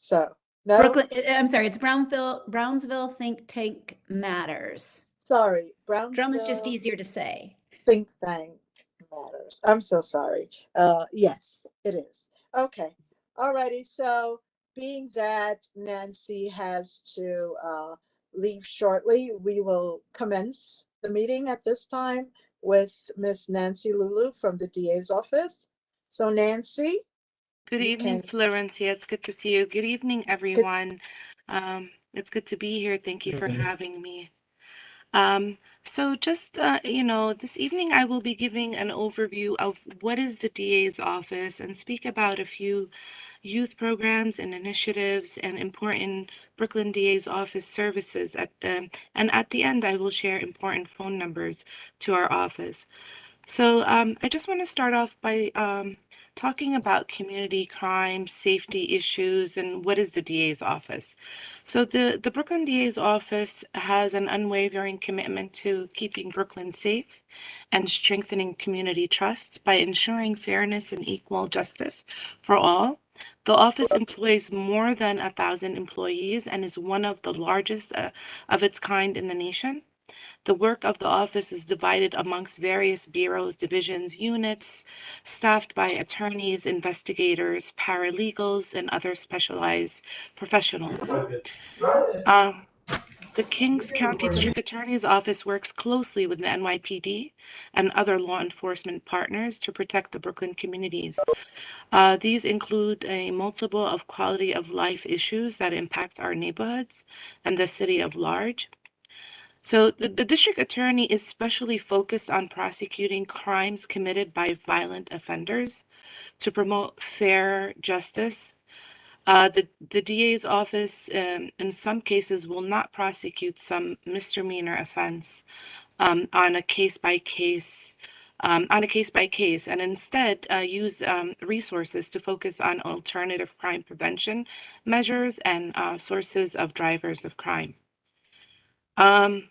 So, no, Brooklyn, I'm sorry, it's Brownsville Think Tank Matters. sorry, Drum is just Brownsville easier to say. think tank matters. I'm so sorry. Yes, it is. Okay. Alrighty. So, being that Nancy has to leave shortly, we will commence the meeting at this time with Miss Nancy Lulu from the DA's office. So, Nancy, Good you evening, can Florencia. It's good to see you. Good evening, get. everyone. It's good to be here. Thank you for having me. Um, so just, this evening I will be giving an overview of what is the DA's office and speak about a few youth programs and initiatives and important Brooklyn DA's office services. And at the end, I will share important phone numbers to our office. So I just want to start off by talking about community crime, safety issues, and what is the DA's office. So the Brooklyn DA's office has an unwavering commitment to keeping Brooklyn safe and strengthening community trust by ensuring fairness and equal justice for all. The office employs more than 1,000 employees and is one of the largest of its kind in the nation. The work of the office is divided amongst various bureaus, divisions, units, staffed by attorneys, investigators, paralegals, and other specialized professionals. Um, the Kings County District Attorney's Office works closely with the NYPD and other law enforcement partners to protect the Brooklyn communities. These include a multiple of quality of life issues that impact our neighborhoods and the city at large. So the district attorney is specially focused on prosecuting crimes committed by violent offenders to promote fair justice. The DA's office, in some cases, will not prosecute some misdemeanor offense on a case by case. And instead use resources to focus on alternative crime prevention measures and sources of drivers of crime.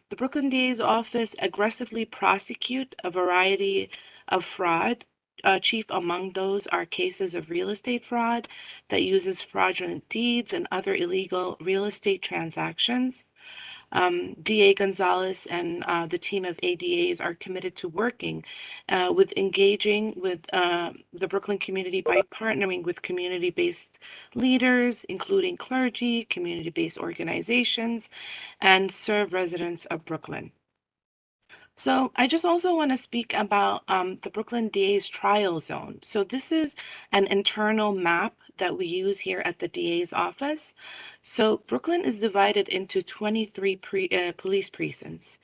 The Brooklyn DA's office aggressively prosecute a variety of fraud. Chief among those are cases of real estate fraud that uses fraudulent deeds and other illegal real estate transactions. DA Gonzalez and the team of ADAs are committed to working with engaging with the Brooklyn community by partnering with community-based leaders, including clergy, community-based organizations, and serve residents of Brooklyn. So I just also want to speak about the Brooklyn DA's trial zone. So this is an internal map that we use here at the DA's office. So Brooklyn is divided into 23 police precincts,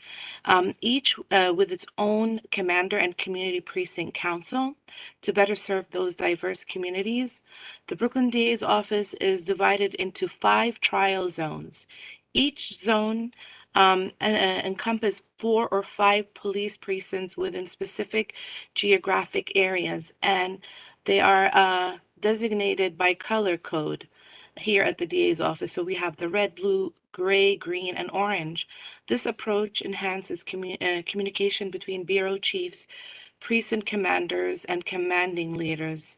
each with its own commander and community precinct council to better serve those diverse communities. The Brooklyn DA's office is divided into 5 trial zones. Each zone encompass 4 or 5 police precincts within specific geographic areas, and they are designated by color code here at the DA's office. So we have the red, blue, gray, green, and orange. This approach enhances communication between bureau chiefs, precinct commanders, and commanding leaders,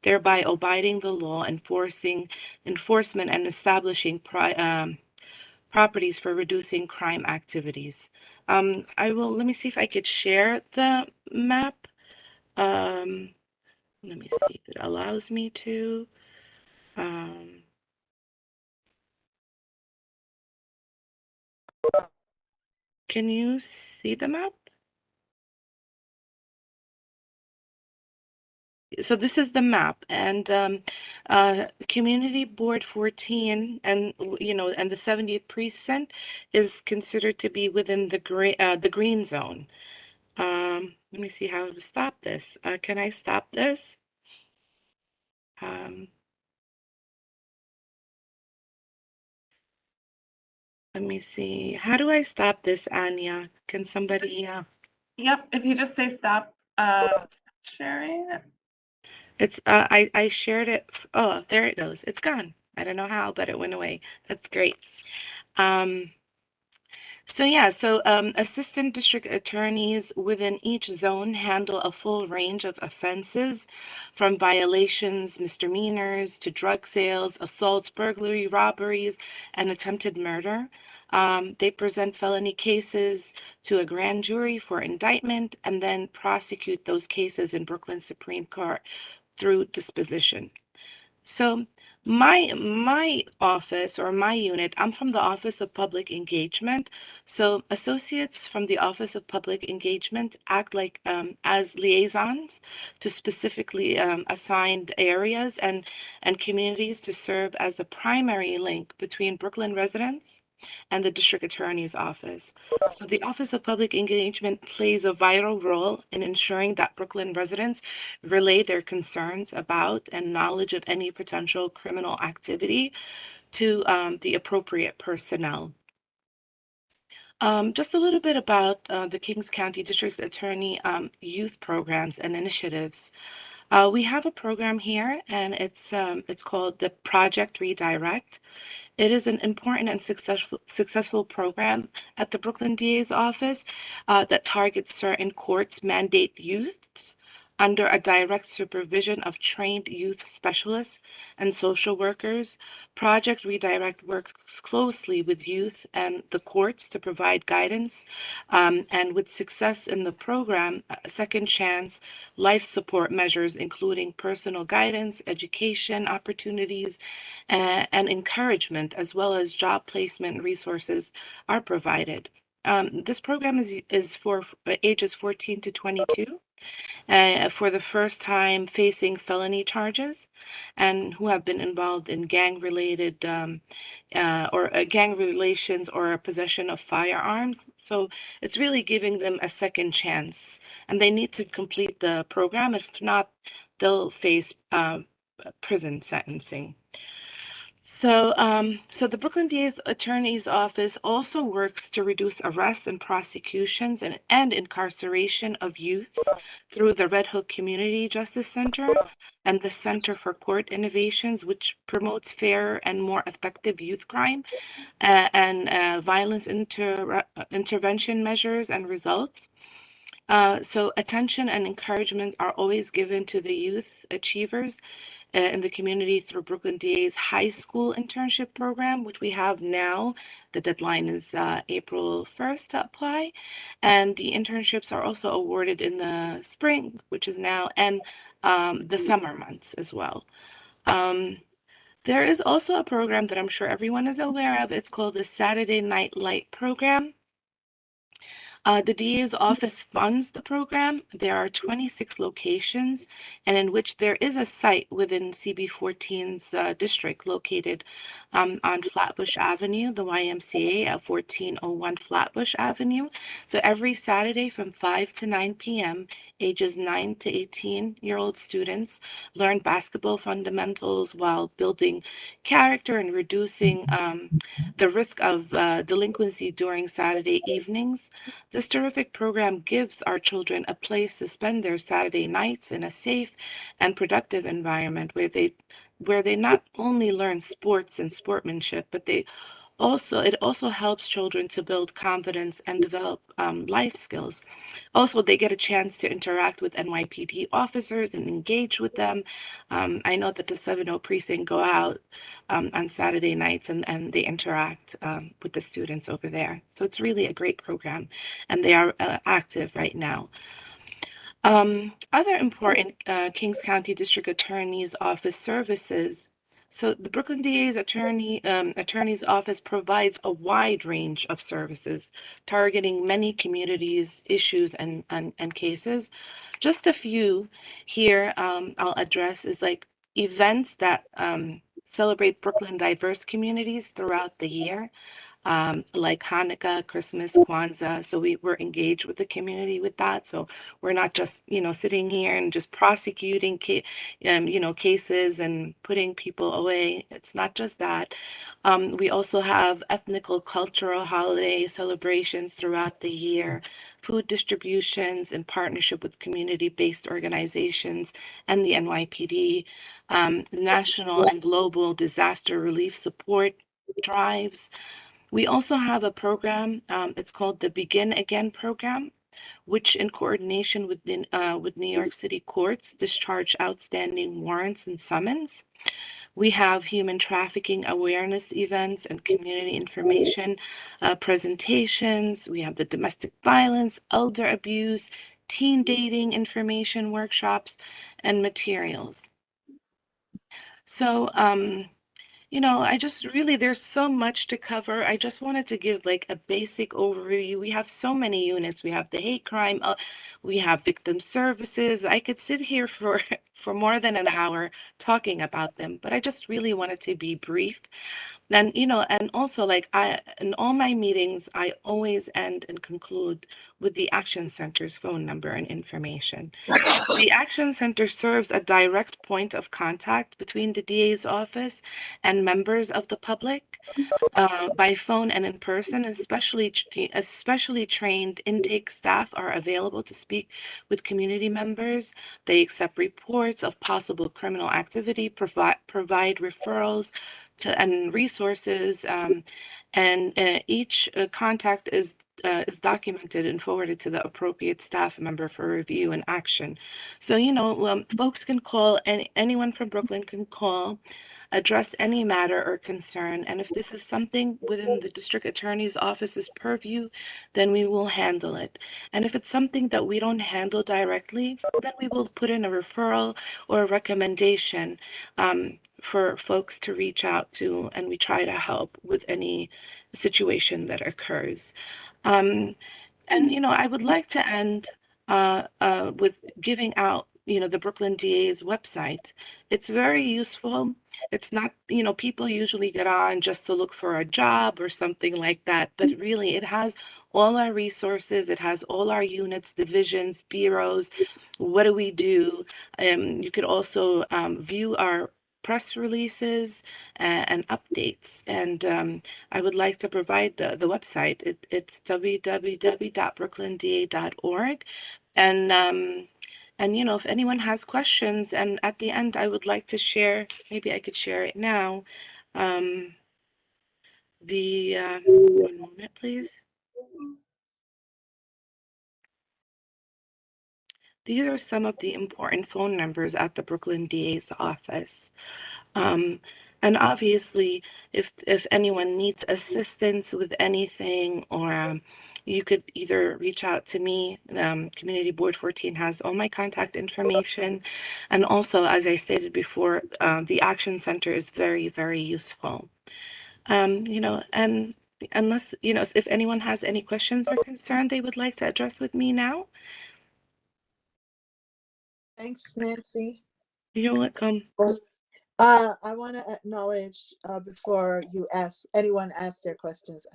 thereby abiding the law, enforcement, and establishing properties for reducing crime activities. Let me see if I could share the map. Let me see if it allows me to. Um, can you see the map? So this is the map, and Community Board 14, and and the 70th precinct is considered to be within the green zone. Let me see how to stop this. Can I stop this? Um, Let me see. How do I stop this, Anya? Can somebody? Yep. If you just say stop sharing. It's I shared it. Oh, there it goes. It's gone. I don't know how, but it went away. That's great. Um, Assistant district attorneys within each zone handle a full range of offenses, from violations, misdemeanors, to drug sales, assaults, burglary, robberies, and attempted murder. They present felony cases to a grand jury for indictment and then prosecute those cases in Brooklyn Supreme Court through disposition. So my office or my unit, I'm from the Office of Public Engagement. So associates from the Office of Public Engagement act like as liaisons to specifically assigned areas and communities to serve as the primary link between Brooklyn residents and the district attorney's office. So the Office of Public Engagement plays a vital role in ensuring that Brooklyn residents relay their concerns about and knowledge of any potential criminal activity to the appropriate personnel. Just a little bit about the Kings County District Attorney youth programs and initiatives. We have a program here, and it's called the Project Redirect. It is an important and successful program at the Brooklyn DA's office that targets certain courts mandate youths under a direct supervision of trained youth specialists and social workers. Project Redirect works closely with youth and the courts to provide guidance, and with success in the program, second chance life support measures, including personal guidance, education opportunities, and encouragement, as well as job placement resources, are provided. This program is for ages 14 to 22 for the first time facing felony charges and who have been involved in gang-related gang relations or possession of firearms. So it's really giving them a second chance, and they need to complete the program. If not, they'll face prison sentencing. So the Brooklyn DA's Attorney's Office also works to reduce arrests and prosecutions and incarceration of youth through the Red Hook Community Justice Center and the Center for Court Innovations, which promotes fairer and more effective youth crime and violence intervention measures and results. So attention and encouragement are always given to the youth achievers in the community through Brooklyn DA's high school internship program, which we have now. The deadline is April 1st to apply. And the internships are also awarded in the spring, which is now, and the summer months as well. There is also a program that I'm sure everyone is aware of. It's called the Saturday Night Light Program. The DA's office funds the program. There are 26 locations, and in which there is a site within CB14's district located on Flatbush Avenue, the YMCA at 1401 Flatbush Avenue. So every Saturday from 5 to 9 p.m., ages 9 to 18-year-old students learn basketball fundamentals while building character and reducing the risk of delinquency during Saturday evenings. This terrific program gives our children a place to spend their Saturday nights in a safe and productive environment where they not only learn sports and sportsmanship, but it also helps children to build confidence and develop life skills. Also, they get a chance to interact with NYPD officers and engage with them. I know that the 70 Precinct go out on Saturday nights and they interact with the students over there. So it's really a great program, and they are active right now. Other important Kings County District Attorney's Office services. So the Brooklyn DA's Attorney's Office provides a wide range of services targeting many communities, issues, and cases. Just a few here I'll address is like events that celebrate Brooklyn diverse communities throughout the year, like Hanukkah, Christmas, Kwanzaa. So we're engaged with the community with that. So we're not just, sitting here and just prosecuting, cases and putting people away. It's not just that. We also have ethnical, cultural holiday celebrations throughout the year, food distributions in partnership with community-based organizations and the NYPD, national and global disaster relief support drives, We also have a program, it's called the Begin Again program, which in coordination with New York City courts discharge outstanding warrants and summons. We have human trafficking awareness events and community information presentations. We have the domestic violence, elder abuse, teen dating information workshops, and materials. So, I just really, there's so much to cover. I just wanted to give like a basic overview. We have so many units. We have the hate crime, we have victim services. I could sit here for for more than an hour talking about them, but I just really wanted to be brief. And and also like in all my meetings, I always end and conclude with the Action Center's phone number and information. The Action Center serves a direct point of contact between the DA's office and members of the public by phone and in person. Especially trained intake staff are available to speak with community members. They accept reports of possible criminal activity, provide referrals and resources, and each contact is documented and forwarded to the appropriate staff member for review and action. So, folks can call, and anyone from Brooklyn can call, address any matter or concern. And if this is something within the district attorney's office's purview, then we will handle it. And if it's something that we don't handle directly, then we will put in a referral or a recommendation for folks to reach out to, and we try to help with any situation that occurs. Um, and I would like to end with giving out, the Brooklyn DA's website. It's very useful. It's not, people usually get on just to look for a job or something like that, but really it has all our resources. It has all our units, divisions, bureaus. What do we do? You could also view our press releases and updates. And I would like to provide the website. It's www.brooklynda.org. And if anyone has questions, and at the end, I would like to share, maybe I could share it now. One moment, please. These are some of the important phone numbers at the Brooklyn DA's office. And obviously, if anyone needs assistance with anything, or you could either reach out to me. Community Board 14 has all my contact information. And also, as I stated before, the Action Center is very, very useful. And unless, if anyone has any questions or concern they would like to address with me now, Thanks, Nancy. you're welcome. I want to acknowledge before anyone asks their questions.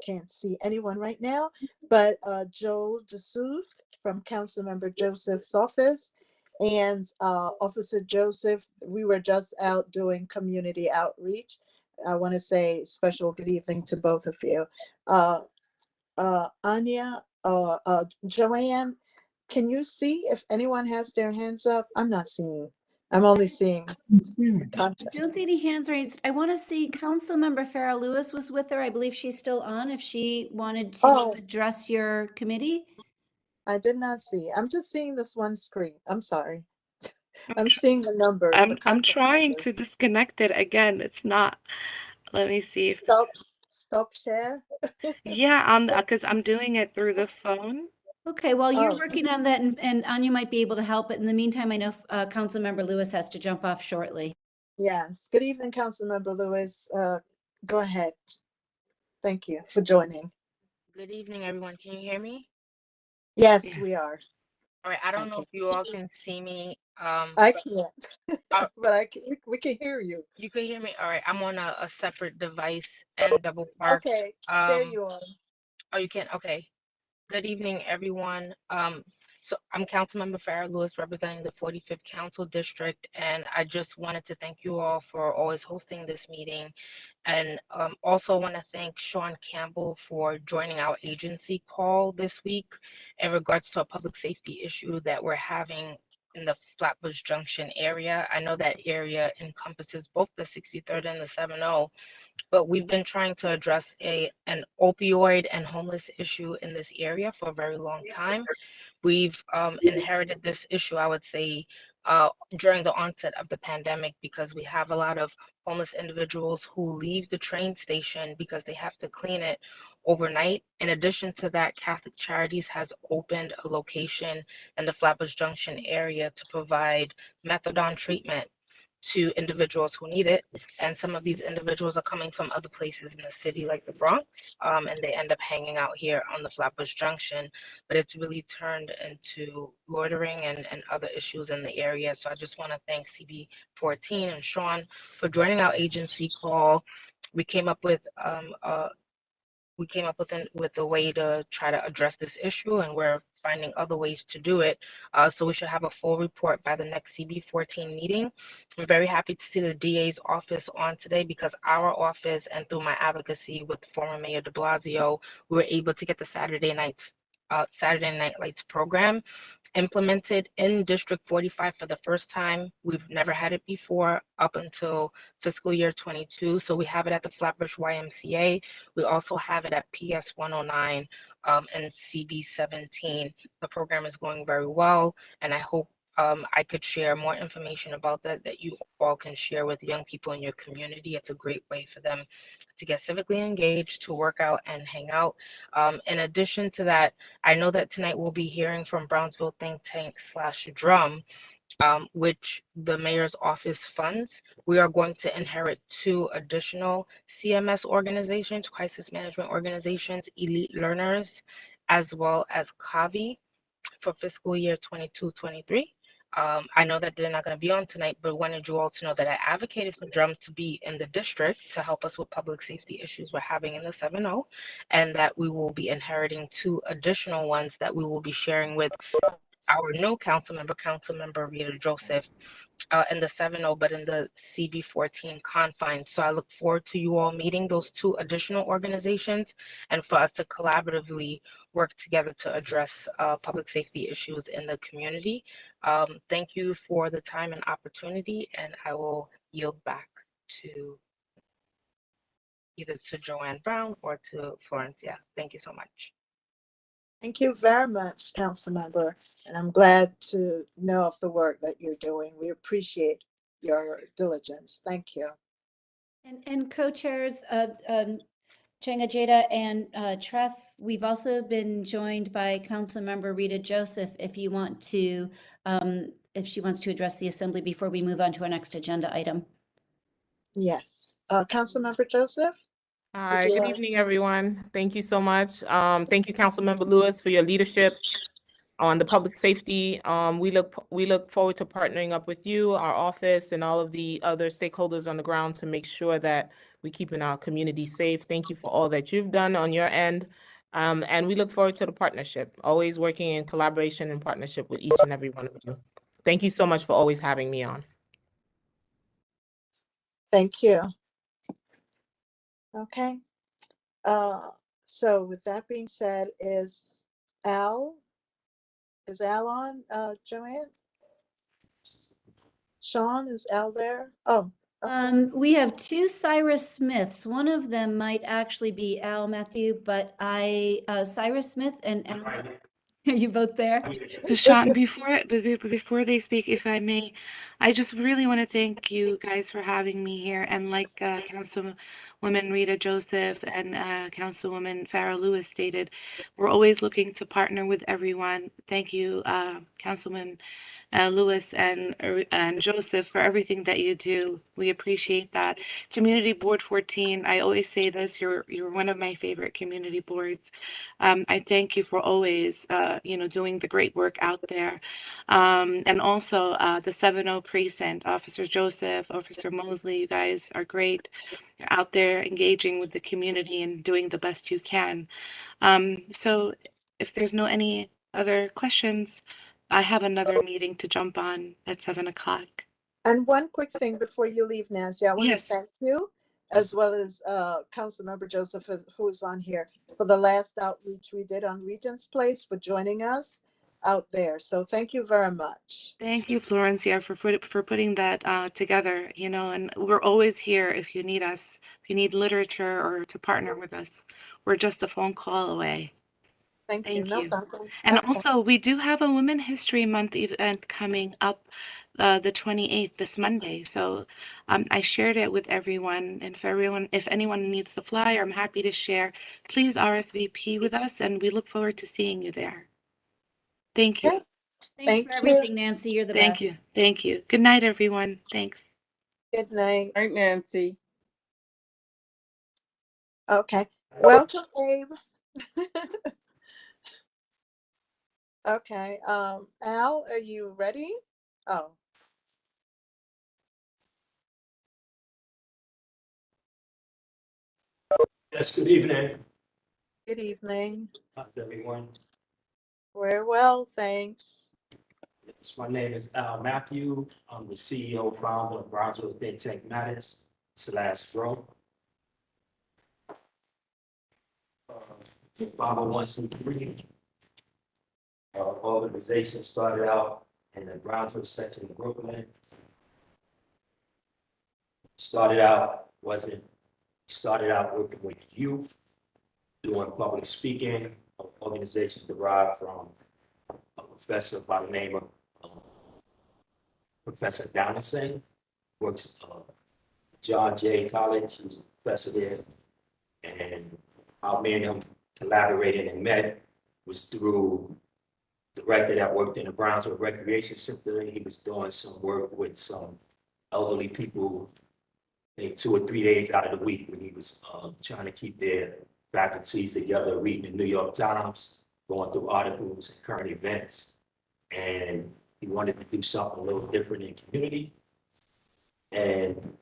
Can't see anyone right now, but Joel DeSouve from Councilmember Joseph's office and Officer Joseph. We were just out doing community outreach. I want to say special good evening to both of you. Anya, Joanne, can you see if anyone has their hands up? I'm not seeing. I'm only seeing I contact. don't see any hands raised. I want to see Councilmember Farah Lewis was with her. I believe she's still on if she wanted to Oh. address your committee. I did not see. I'm just seeing this one screen. I'm sorry. I'm I'm tr- seeing the numbers, the I'm contact trying numbers. to disconnect it again. It's not. Let me see if Stop share. yeah, because I'm doing it through the phone. Okay, while you're Oh. working on that, and Anya might be able to help, but in the meantime, I know Councilmember Lewis has to jump off shortly. Yes. Good evening, Councilmember Lewis. Go ahead. Thank you for joining. Good evening, everyone. Can you hear me? Yes, Yes. we are. All right. I don't know Okay. if you all can see me. I can't, Uh, but we can hear you. you can hear me. All right. I'm on a separate device and double parked. Okay, there you are. Oh, you can. Okay. Good evening, everyone. So I'm Councilmember Farah Lewis, representing the 45th Council District, and I just wanted to thank you all for always hosting this meeting, and also want to thank Sean Campbell for joining our agency call this week in regards to a public safety issue that we're having in the Flatbush Junction area. I know that area encompasses both the 63rd and the 70, but we've been trying to address an opioid and homeless issue in this area for a very long time. We've inherited this issue, I would say, during the onset of the pandemic, because we have a lot of homeless individuals who leave the train station because they have to clean it overnight. In addition to that, Catholic Charities has opened a location in the Flatbush Junction area to provide methadone treatment to individuals who need it. And some of these individuals are coming from other places in the city, like the Bronx, and they end up hanging out here on the Flatbush Junction. But it's really turned into loitering and other issues in the area. So I just want to thank CB14 and Sean for joining our agency call. We came up with with a way to try to address this issue, and we're finding other ways to do it. So we should have a full report by the next CB14 meeting. I'm very happy to see the DA's office on today, because our office, and through my advocacy with former Mayor de Blasio, we were able to get the Saturday Night Lights program implemented in District 45 for the first time. We've never had it before up until fiscal year 22. So we have it at the Flatbush YMCA. We also have it at PS 109 and CB 17. The program is going very well, and I hope I could share more information about that you all can share with young people in your community. It's a great way for them to get civically engaged, to work out and hang out. In addition to that, I know that tonight we'll be hearing from Brownsville Think Tank / Drum, which the mayor's office funds. We are going to inherit 2 additional CMS organizations, crisis management organizations, Elite Learners, as well as CAVI for fiscal year 22-23. I know that they're not going to be on tonight, but wanted you all to know that I advocated for Drum to be in the district to help us with public safety issues we're having in the 70, and that we will be inheriting 2 additional ones that we will be sharing with our new Councilmember Rita Joseph, in the 70, but in the CB14 confines. So I look forward to you all meeting those 2 additional organizations, and for us to collaboratively work together to address public safety issues in the community. Thank you for the time and opportunity, and I will yield back to either to Joanne Brown or to Florencia. Thank you so much. Thank you very much, Councilmember, and I'm glad to know of the work that you're doing. We appreciate your diligence. Thank you. And co-chairs, Changa Jada and Treff, we've also been joined by Councilmember Rita Joseph, if you want to, if she wants to address the assembly before we move on to our next agenda item. Yes. Councilmember Joseph? Hi, good evening, everyone. Thank you so much. Thank you, Councilmember Lewis, for your leadership on the public safety. We look forward to partnering up with you, our office, and all of the other stakeholders on the ground to make sure that we're keeping our community safe. Thank you for all that you've done on your end. And we look forward to the partnership, always working in collaboration and partnership with each and every one of you. Thank you so much for always having me on. Thank you. Okay. So with that being said, is Al on, Joanne? Sean, is Al there? Oh, okay. We have 2 Cyrus Smiths. One of them might actually be Al Matthew, but Cyrus Smith and Al, are you both there? Sean, before they speak, if I may, I just really want to thank you guys for having me here. And like Councilwoman Rita Joseph and Councilwoman Farah Lewis stated, we're always looking to partner with everyone. Thank you, Councilman Lewis and Joseph, for everything that you do. We appreciate that. Community Board 14, I always say this, you're one of my favorite community boards. I thank you for always, doing the great work out there. And also the 70 Precinct, Officer Joseph, Officer Mosley, you guys are great. You're out there engaging with the community and doing the best you can. So if there's no any other questions, I have another meeting to jump on at 7 o'clock. And one quick thing before you leave, Nancy, I want to Yes. thank you, as well as Councilmember Joseph, who is on here, for the last outreach we did on Regent's Place, for joining us. out there. So thank you very much. Thank you, Florencia, for putting that together, you know, and we're always here if you need us, if you need literature or to partner with us. We're just a phone call away. Thank you. Thank No you. problem. And Excellent. also, we do have a Women History Month event coming up the 28th, this Monday. So I shared it with everyone. And if anyone needs the flyer, I'm happy to share. Please RSVP with us, and we look forward to seeing you there. Thank you. Okay. Thanks Thank for you. everything, Nancy. You're the Thank best. you. Thank you. Good night, everyone. Thanks. Good night. Right, Nancy. Okay. Welcome, Abe. Okay. Al, are you ready? Oh, Yes, good evening. good evening. How's everyone? Very well, thanks. Yes, my name is Al Matthew. I'm the CEO, founder of Brownsville Think Tank Matters /Dro. 501c3 organization started out in the Brownsville section of Brooklyn. Started out working with youth, doing public speaking. An organization derived from a professor by the name of Professor Alison, works John Jay College. He's a professor there. And how me and him collaborated and met was through the director that worked in the Brownsville Recreation Center. He was doing some work with some elderly people, I think 2 or 3 days out of the week, when he was trying to keep their faculties together, reading the New York Times, going through articles and current events. And he wanted to do something a little different in the community. And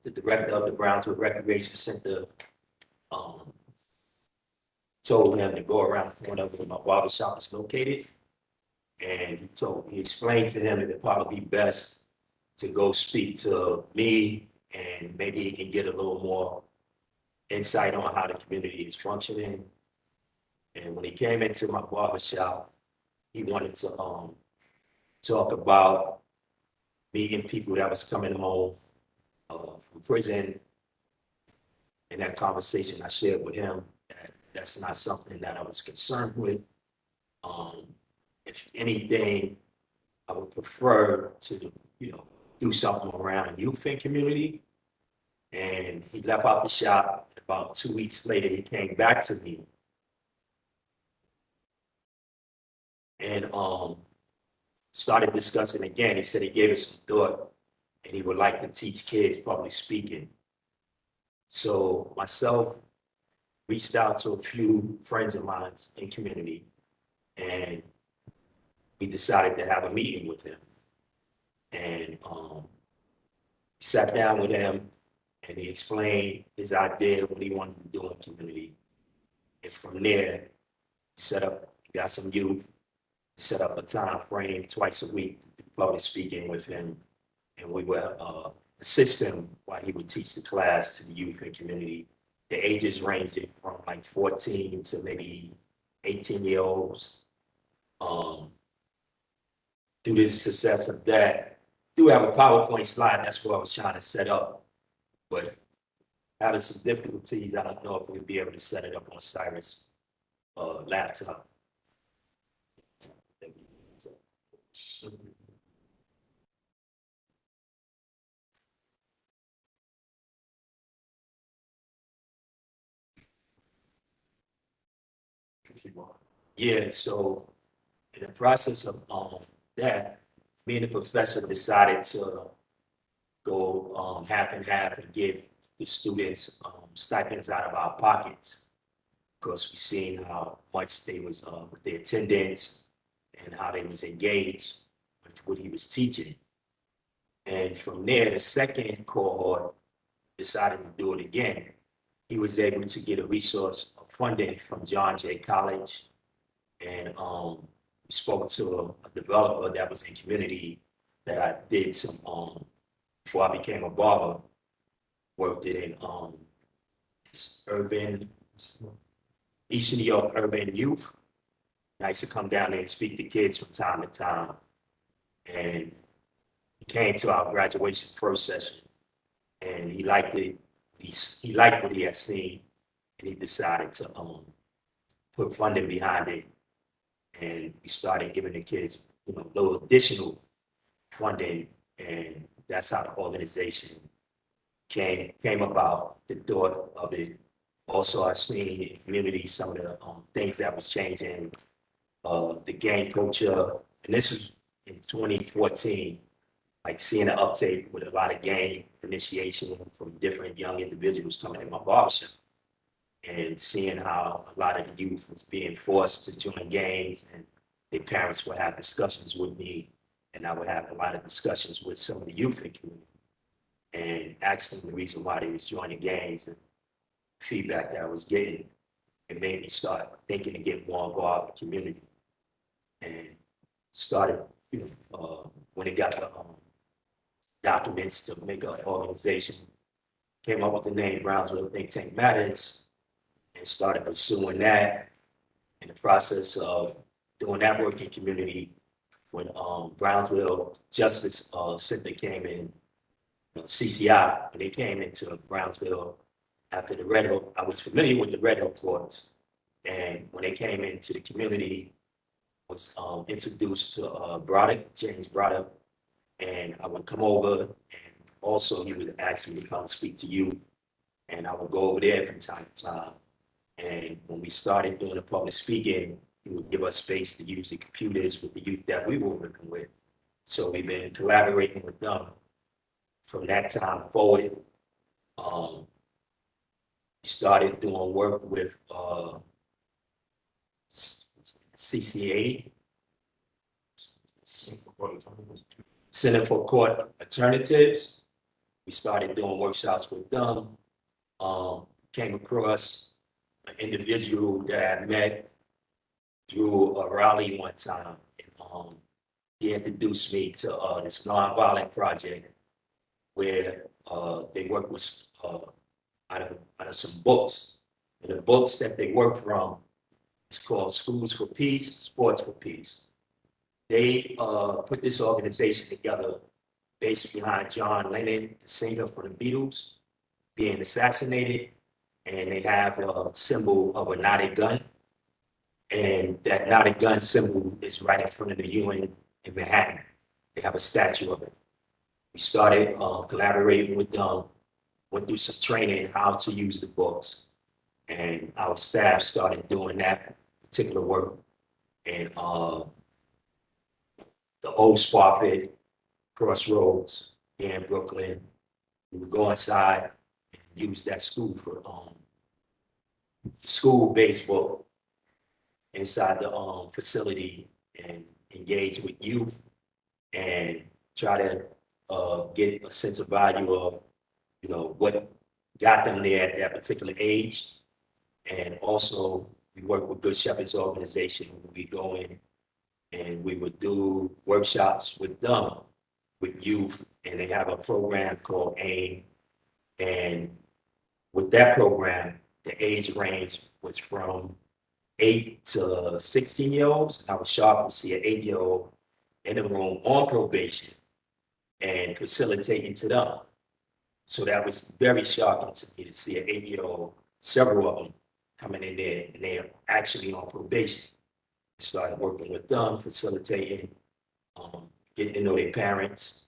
the director of the Brownsville Recreation Center told him to go around the corner where my barbershop is located. And he explained to him that it'd probably be best to go speak to me, and maybe he can get a little more insight on how the community is functioning. And when he came into my barbershop, he wanted to talk about meeting people that was coming home from prison. In that conversation, I shared with him that that's not something that I was concerned with. If anything, I would prefer to, do something around youth and community. And he left out the shop. About 2 weeks later, he came back to me and started discussing again. He said he gave it some thought and he would like to teach kids public speaking. So myself reached out to a few friends of mine in community, and we decided to have a meeting with him. And sat down with him, and he explained his idea, what he wanted to do in the community. And from there, got some youth, set up a time frame twice a week, public speaking with him. And we would assist him while he would teach the class to the youth and community. The ages ranging from like 14 to maybe 18-year-olds. Through the success of that, do have a PowerPoint slide. That's what I was trying to set up, but having some difficulties. I don't know if we'll be able to set it up on Cyrus' laptop. Yeah, so in the process of that, me and the professor decided to go half and half and give the students stipends out of our pockets, because we seen how much they was with their attendance and how they was engaged with what he was teaching. And from there, the second cohort decided to do it again. He was able to get a resource of funding from John Jay College, and spoke to a developer that was in community that I did some before I became a barber. Worked it in urban Eastern New York urban youth I used to come down there and speak to kids from time to time. And he came to our graduation procession, and he liked it. He liked what he had seen, and he decided to put funding behind it. And we started giving the kids, little additional funding, and that's how the organization came about. The thought of it. Also, I seen in the community some of the things that was changing, the gang culture, and this was in 2014. Like seeing an uptake with a lot of gang initiation from different young individuals coming in my barbershop, and seeing how a lot of the youth was being forced to join gangs, and their parents would have discussions with me, and I would have a lot of discussions with some of the youth in the community, and ask them the reason why they was joining gangs, and feedback that I was getting. It made me start thinking to get more involved in the community, and started, when it got the documents to make an organization, came up with the name Brownsville Think Tank Matters, and started pursuing that. In the process of doing that work in community, when Brownsville Justice Center came in, CCI, when they came into Brownsville after the Red Hook, I was familiar with the Red Hook courts, and when they came into the community, was introduced to Broderick, James Broderick, and I would come over, and also he would ask me to come speak to you, and I would go over there from time to time. And when we started doing the public speaking, he would give us space to use the computers with the youth that we were working with. So we've been collaborating with them from that time forward. We started doing work with CCA, Center for Court Alternatives. We started doing workshops with them. Came across an individual that I met through a rally one time. And, he introduced me to this nonviolent project where they work with out of some books. And the books that they work from is called Schools for Peace, Sports for Peace. They put this organization together based behind John Lennon, the singer for the Beatles, being assassinated. And they have a symbol of a knotted gun. And that knotted gun symbol is right in front of the UN in Manhattan. They have a statue of it. We started collaborating with them, went through some training how to use the books. And our staff started doing that particular work. And the old Spofford Crossroads here in Brooklyn, we would go inside and use that school for school-based book inside the facility and engage with youth and try to get a sense of value of, what got them there at that particular age. And also we work with Good Shepherd's organization. We go in and we would do workshops with them, with youth, and they have a program called AIM. And with that program, the age range was from 8 to 16-year-olds. I was shocked to see an 8-year-old in the room on probation and facilitating to them. So that was very shocking to me to see an 8-year-old, several of them coming in there, and they're actually on probation. I started working with them, facilitating, getting to know their parents.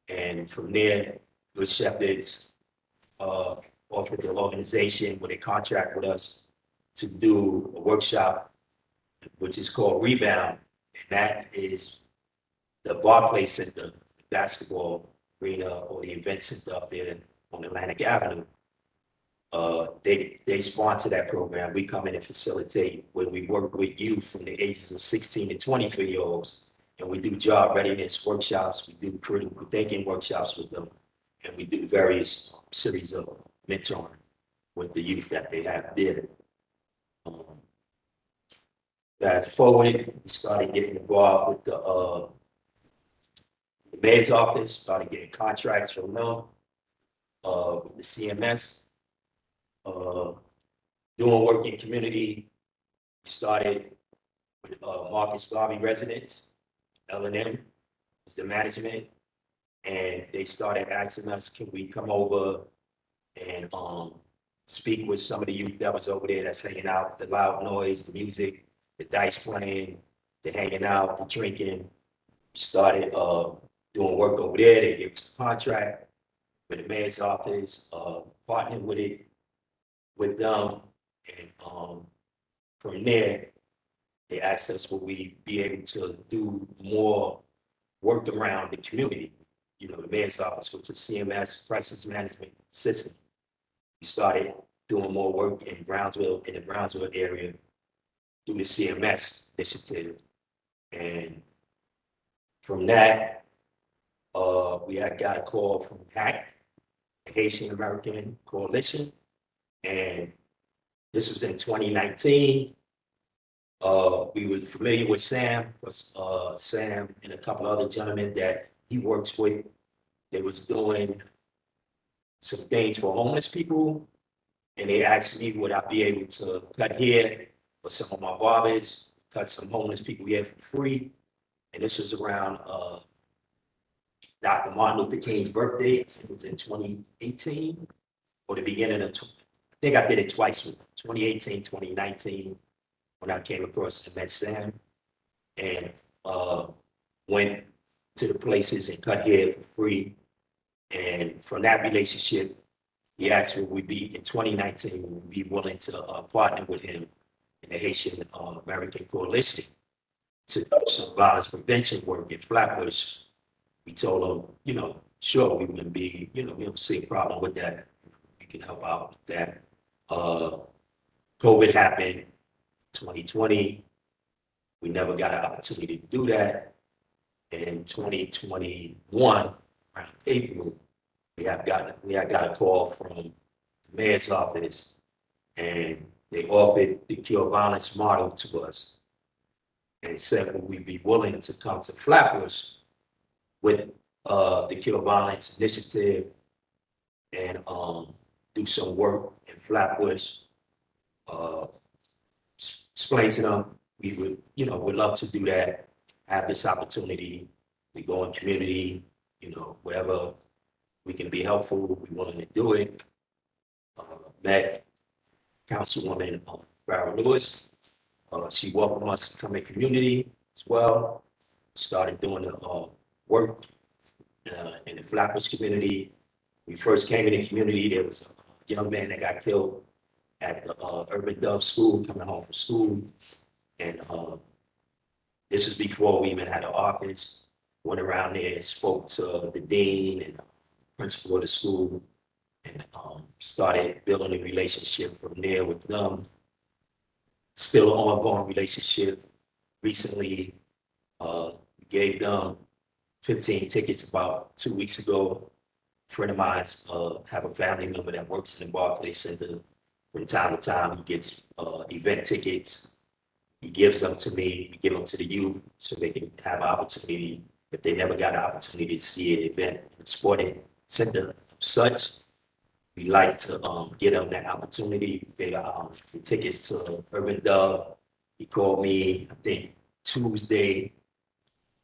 And from there, Good Shepherds offered the organization with a contract with us to do a workshop, which is called Rebound. And that is the Barclays Center, basketball arena, or the event center up there on Atlantic Avenue. They sponsor that program. We come in and facilitate where we work with youth from the ages of 16 to 23-year-olds. And we do job readiness workshops. We do critical thinking workshops with them. And we do various series of mentoring with the youth that they have there. Fast forward, we started getting involved with the mayor's office, started getting contracts from them, with the CMS, doing work in community. Started with Marcus Garvey residents, L&M is the management. And they started asking us, can we come over and speak with some of the youth that was over there that's hanging out, the loud noise, the music, the dice playing, the hanging out, the drinking. We started doing work over there. They gave us a contract with the mayor's office, partnered with it, with them. And from there, they asked us would we be able to do more work around the community. You know, the mayor's office was a CMS crisis management system. We started doing more work in Brownsville, in the Brownsville area through the CMS initiative. And from that, we had got a call from HAC, the Haitian American Coalition. And this was in 2019. We were familiar with Sam, because Sam and a couple other gentlemen that he works with, they was doing some things for homeless people. And they asked me, would I be able to cut hair for some of my barbers, cut some homeless people here for free. And this was around Dr. Martin Luther King's birthday. I think it was in 2018 or the beginning of, I think I did it twice, 2018, 2019, when I came across and met Sam, and went to the places and cut hair for free. And from that relationship, he asked would we be in 2019, would we be willing to partner with him in the Haitian American Coalition to do some violence prevention work in Flatbush. We told him, you know, sure, we wouldn't be, you know, we don't see a problem with that. We can help out with that. COVID happened 2020. We never got an opportunity to do that. In 2021, around April, we had got a call from the mayor's office, and they offered the Cure Violence model to us and said, would we be willing to come to Flatbush with the Cure Violence initiative and do some work in Flatbush. Explain to them we would, you know, would love to do that, have this opportunity to go in community, you know, wherever we can be helpful, we're willing to do it. Met Councilwoman Farrah Lewis. She welcomed us to come in community as well. Started doing the work in the Flatbush community. We first came in the community, there was a young man that got killed at the Urban Dove School, coming home from school. And this is before we even had an office. Went around there and spoke to the dean and principal of the school, and started building a relationship from there with them. Still an ongoing relationship. Recently, we gave them 15 tickets about 2 weeks ago. A friend of mine have a family member that works in the Barclays Center. From time to time, he gets event tickets. He gives them to me, we give them to the youth so they can have an opportunity if they never got an opportunity to see an event in the sporting center such. We like to get them that opportunity. They got the tickets to Urban Dove. He called me, I think Tuesday.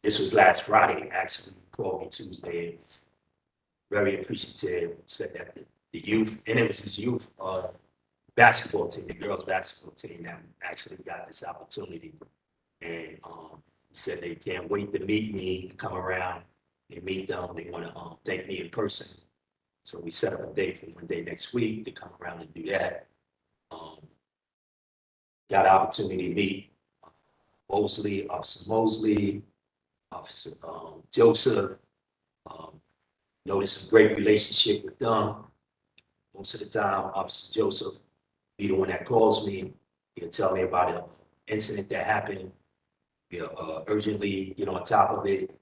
This was last Friday, actually. He called me Tuesday. Very appreciative. Said that the youth, and it was his youth basketball team, the girls basketball team that actually got this opportunity. And he said they can't wait to meet me, to come around and meet them. They want to thank me in person. So we set up a date for one day next week to come around and do that. Got an opportunity to meet Officer Mosley, Officer Joseph. Noticed a great relationship with them. Most of the time, Officer Joseph be the one that calls me. He'll tell me about an incident that happened. He'll urgently get on top of it.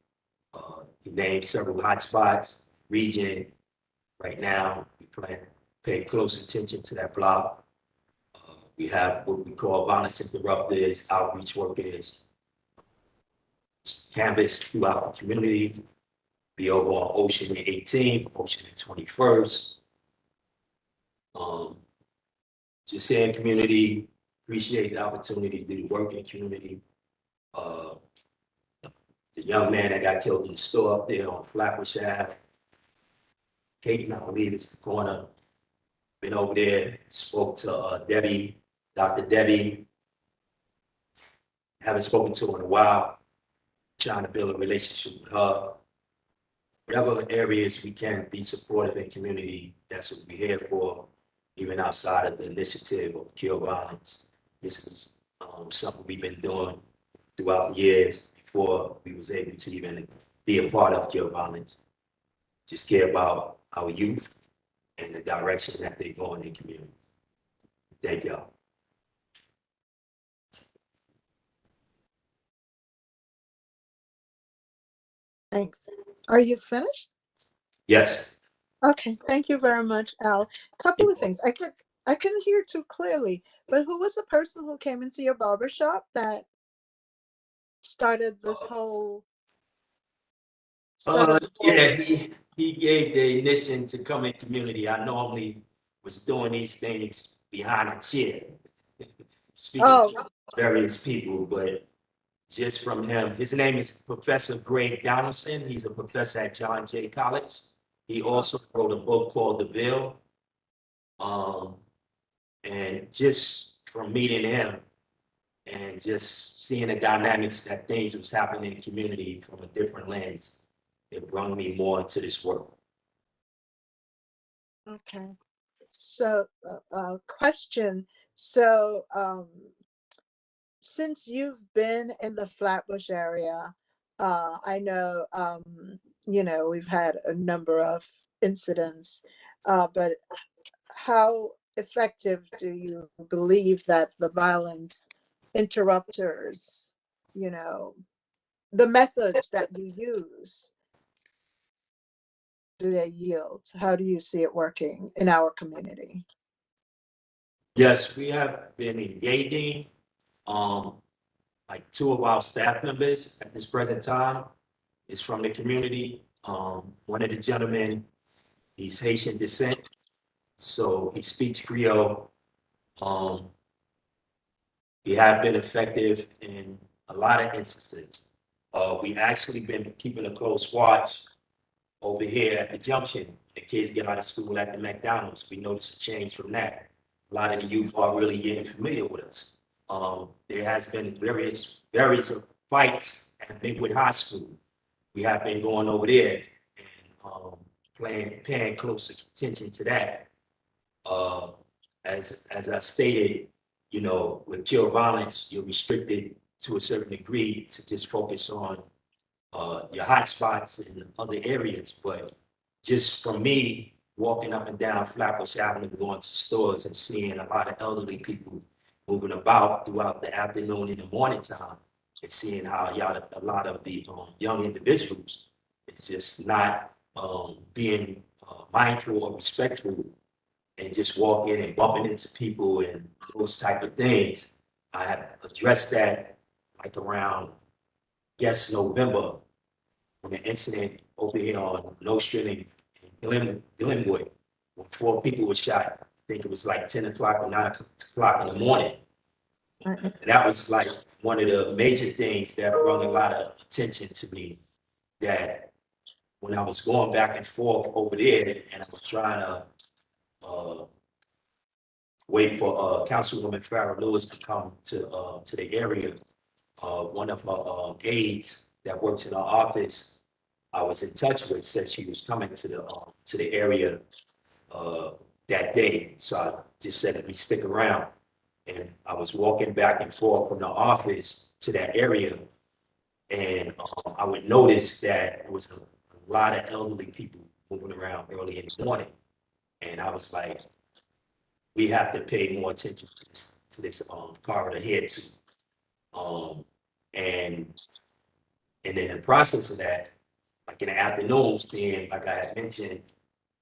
He named several hotspots, region. Right now, we plan to pay close attention to that block. We have what we call violence interrupters, outreach workers, canvas throughout the community. Be over on Ocean and 18th, Ocean and 21st. Just here in community, appreciate the opportunity to do work in the community. Uh, the young man that got killed in the store up there on Flatbush Ave. Kate, I believe it's the corner. Been over there, spoke to Debbie, Dr. Debbie. Haven't spoken to her in a while. Trying to build a relationship with her. Whatever areas we can be supportive in community, that's what we're here for, even outside of the initiative of Cure Violence. This is something we've been doing throughout the years before we was able to even be a part of Cure Violence. Just care about our youth and the direction that they're going in community. Thank y'all. Thanks. Are you finished? Yes. Okay, thank you very much, Al. Couple of things. I couldn't hear too clearly, but who was the person who came into your barber shop that started this whole Yeah, he gave the initiative to come in community. I normally was doing these things behind a chair, speaking Oh, to various people, but just from him, his name is Professor Greg Donaldson. He's a professor at John Jay College. He also wrote a book called The Bill. And just from meeting him and just seeing the dynamics that things was happening in the community from a different lens, it brought me more into this work. okay. So, question. So, since you've been in the Flatbush area, I know, we've had a number of incidents, but how effective do you believe that the violent interrupters, the methods that you use, do they yield? How do you see it working in our community? Yes, we have been engaging, like 2 of our staff members at this present time is from the community. One of the gentlemen, he's Haitian descent, so he speaks Creole. Um, we have been effective in a lot of instances. We actually been keeping a close watch over here at the junction. The kids get out of school at the McDonald's. We noticed a change from that. A lot of the youth are really getting familiar with us. There has been various fights at Bigwood High School. We have been going over there and paying close attention to that. As I stated, with Cure Violence, you're restricted to a certain degree to just focus on your hot spots in other areas. But just for me, walking up and down Flatbush Avenue, going to stores and seeing a lot of elderly people moving about throughout the afternoon and the morning time, and seeing how a lot of the young individuals, it's just not being mindful or respectful and just walking and bumping into people and those type of things. I have addressed that like around, yes, November, when the incident over here on Nostrand and Glenwood, when 4 people were shot. I think it was like 10 o'clock or 9 o'clock in the morning. And that was like one of the major things that brought a lot of attention to me, that when I was going back and forth over there and I was trying to wait for Councilwoman Farrah Lewis to come to the area, one of her aides that works in her office I was in touch with said she was coming to the area that day. So I just said, let me stick around. And I was walking back and forth from the office to that area. And I would notice that there was a lot of elderly people moving around early in the morning. And I was like, we have to pay more attention to this corridor here too. And in the process of that, like in the afternoons, then, like I had mentioned,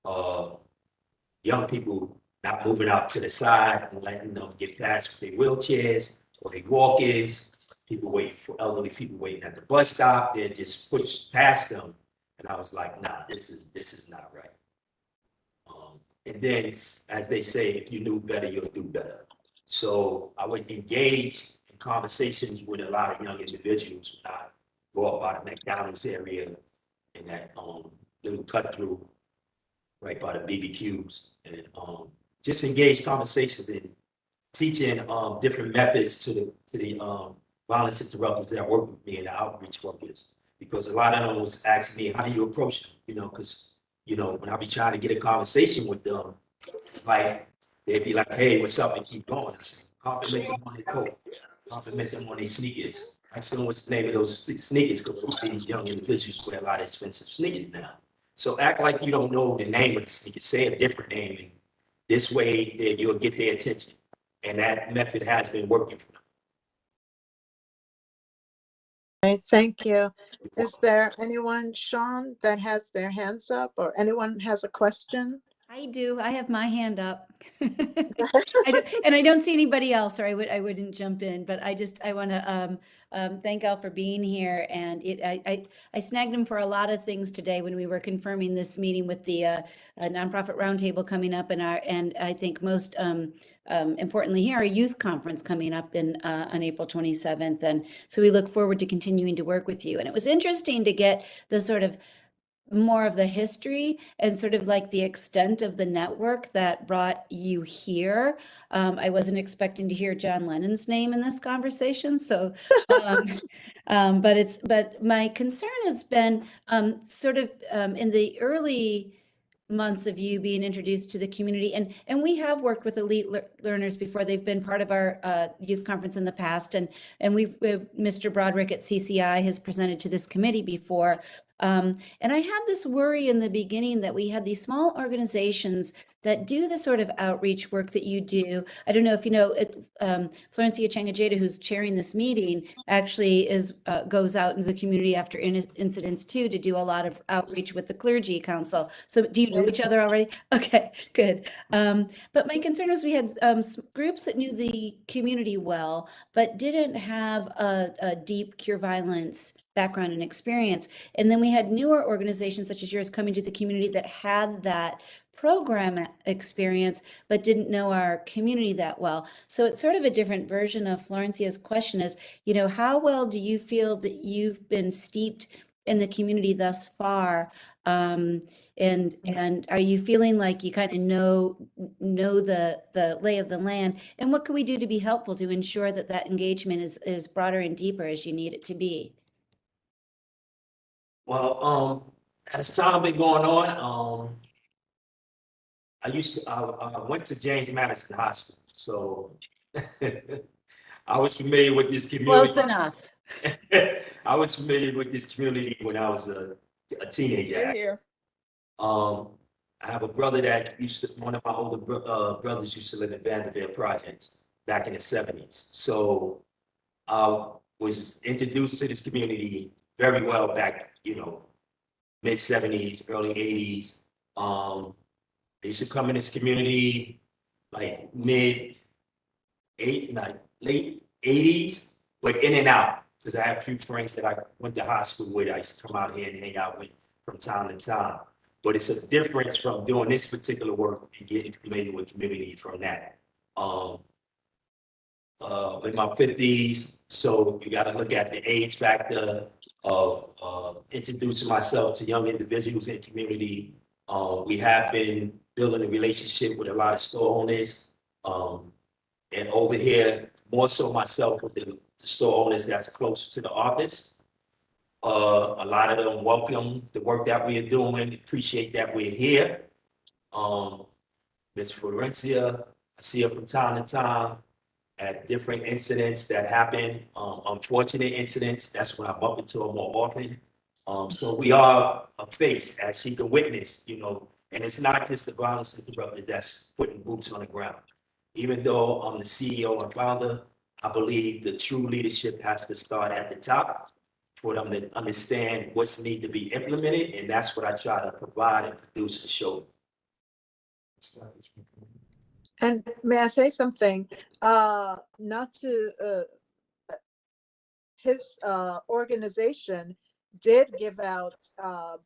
young people not moving out to the side and letting them get past with their wheelchairs or their walkers, people waiting for elderly people waiting at the bus stop, they just push past them. And I was like, nah, this is not right. And then, as they say, if you knew better, you'll do better. So I would engage in in conversations with a lot of young individuals when I go up by the McDonald's area in that little cut through right by the BBQs, and just engage conversations in teaching different methods to the violence interrupters that work with me and the outreach workers, because a lot of them was asking me, how do you approach them? You know, because when I be trying to get a conversation with them, it's like they'd be like, hey, what's up? And keep going. I say, compliment them on their coat, compliment them on their sneakers. I said, what's the name of those sneakers? Because a lot of these young individuals wear a lot of expensive sneakers now. So act like you don't know the name of the sneaker. Say a different name, and this way you'll get their attention. And that method has been working for them. Okay, thank you. Is there anyone, Sean, that has their hands up, or anyone has a question? I do. I have my hand up. I don't see anybody else, or I wouldn't jump in. But I want to thank Al for being here. And I snagged him for a lot of things today when we were confirming this meeting with the nonprofit roundtable coming up, and I think most importantly here, our youth conference coming up on April 27th. And so we look forward to continuing to work with you. And it was interesting to get the sort of more of the history and sort of like the extent of the network that brought you here. I wasn't expecting to hear John Lennon's name in this conversation. So, but my concern has been sort of in the early months of you being introduced to the community, and we have worked with elite learners before. They've been part of our youth conference in the past, and Mr. Broderick at CCI has presented to this committee before. And I had this worry in the beginning that we had these small organizations that do the sort of outreach work that you do. I don't know if you know, Florencia Changajeda, who's chairing this meeting, actually goes out into the community after incidents too, to do a lot of outreach with the clergy council. So do you know each other already? Okay, good. But my concern was we had groups that knew the community well, but didn't have a deep cure violence background and experience. And then we had newer organizations such as yours coming to the community that had that program experience, but didn't know our community that well. So it's sort of a different version of Florencia's question is, how well do you feel that you've been steeped in the community thus far? And are you feeling like you kind of know the lay of the land? And what can we do to be helpful to ensure that that engagement is broader and deeper as you need it to be? Well, as time been going on, I went to James Madison High School, so I was familiar with this community. Close enough. I was familiar with this community when I was a teenager. Here. I have a brother that one of my older brothers used to live in Vanderbilt Projects back in the 70s. So I was introduced to this community very well back, mid 70s, early 80s. They used to come in this community like late 80s, but in and out, because I have a few friends that I went to high school with. I used to come out here and hang out with from time to time. But it's a difference from doing this particular work and getting familiar with community from that. In my 50s, so you got to look at the age factor of introducing myself to young individuals in community. We have been building a relationship with a lot of store owners. And over here, more so myself with the store owners that's close to the office. A lot of them welcome the work that we are doing, appreciate that we're here. Ms. Florencia, I see her from time to time at different incidents that happen, unfortunate incidents. That's when I bump into her more often. So we are a face, as she can witness, and it's not just the violence interrupters that's putting boots on the ground. Even though I'm the CEO and founder, I believe the true leadership has to start at the top for them to understand what's need to be implemented, and that's what I try to provide and produce and show. And may I say something? His organization did give out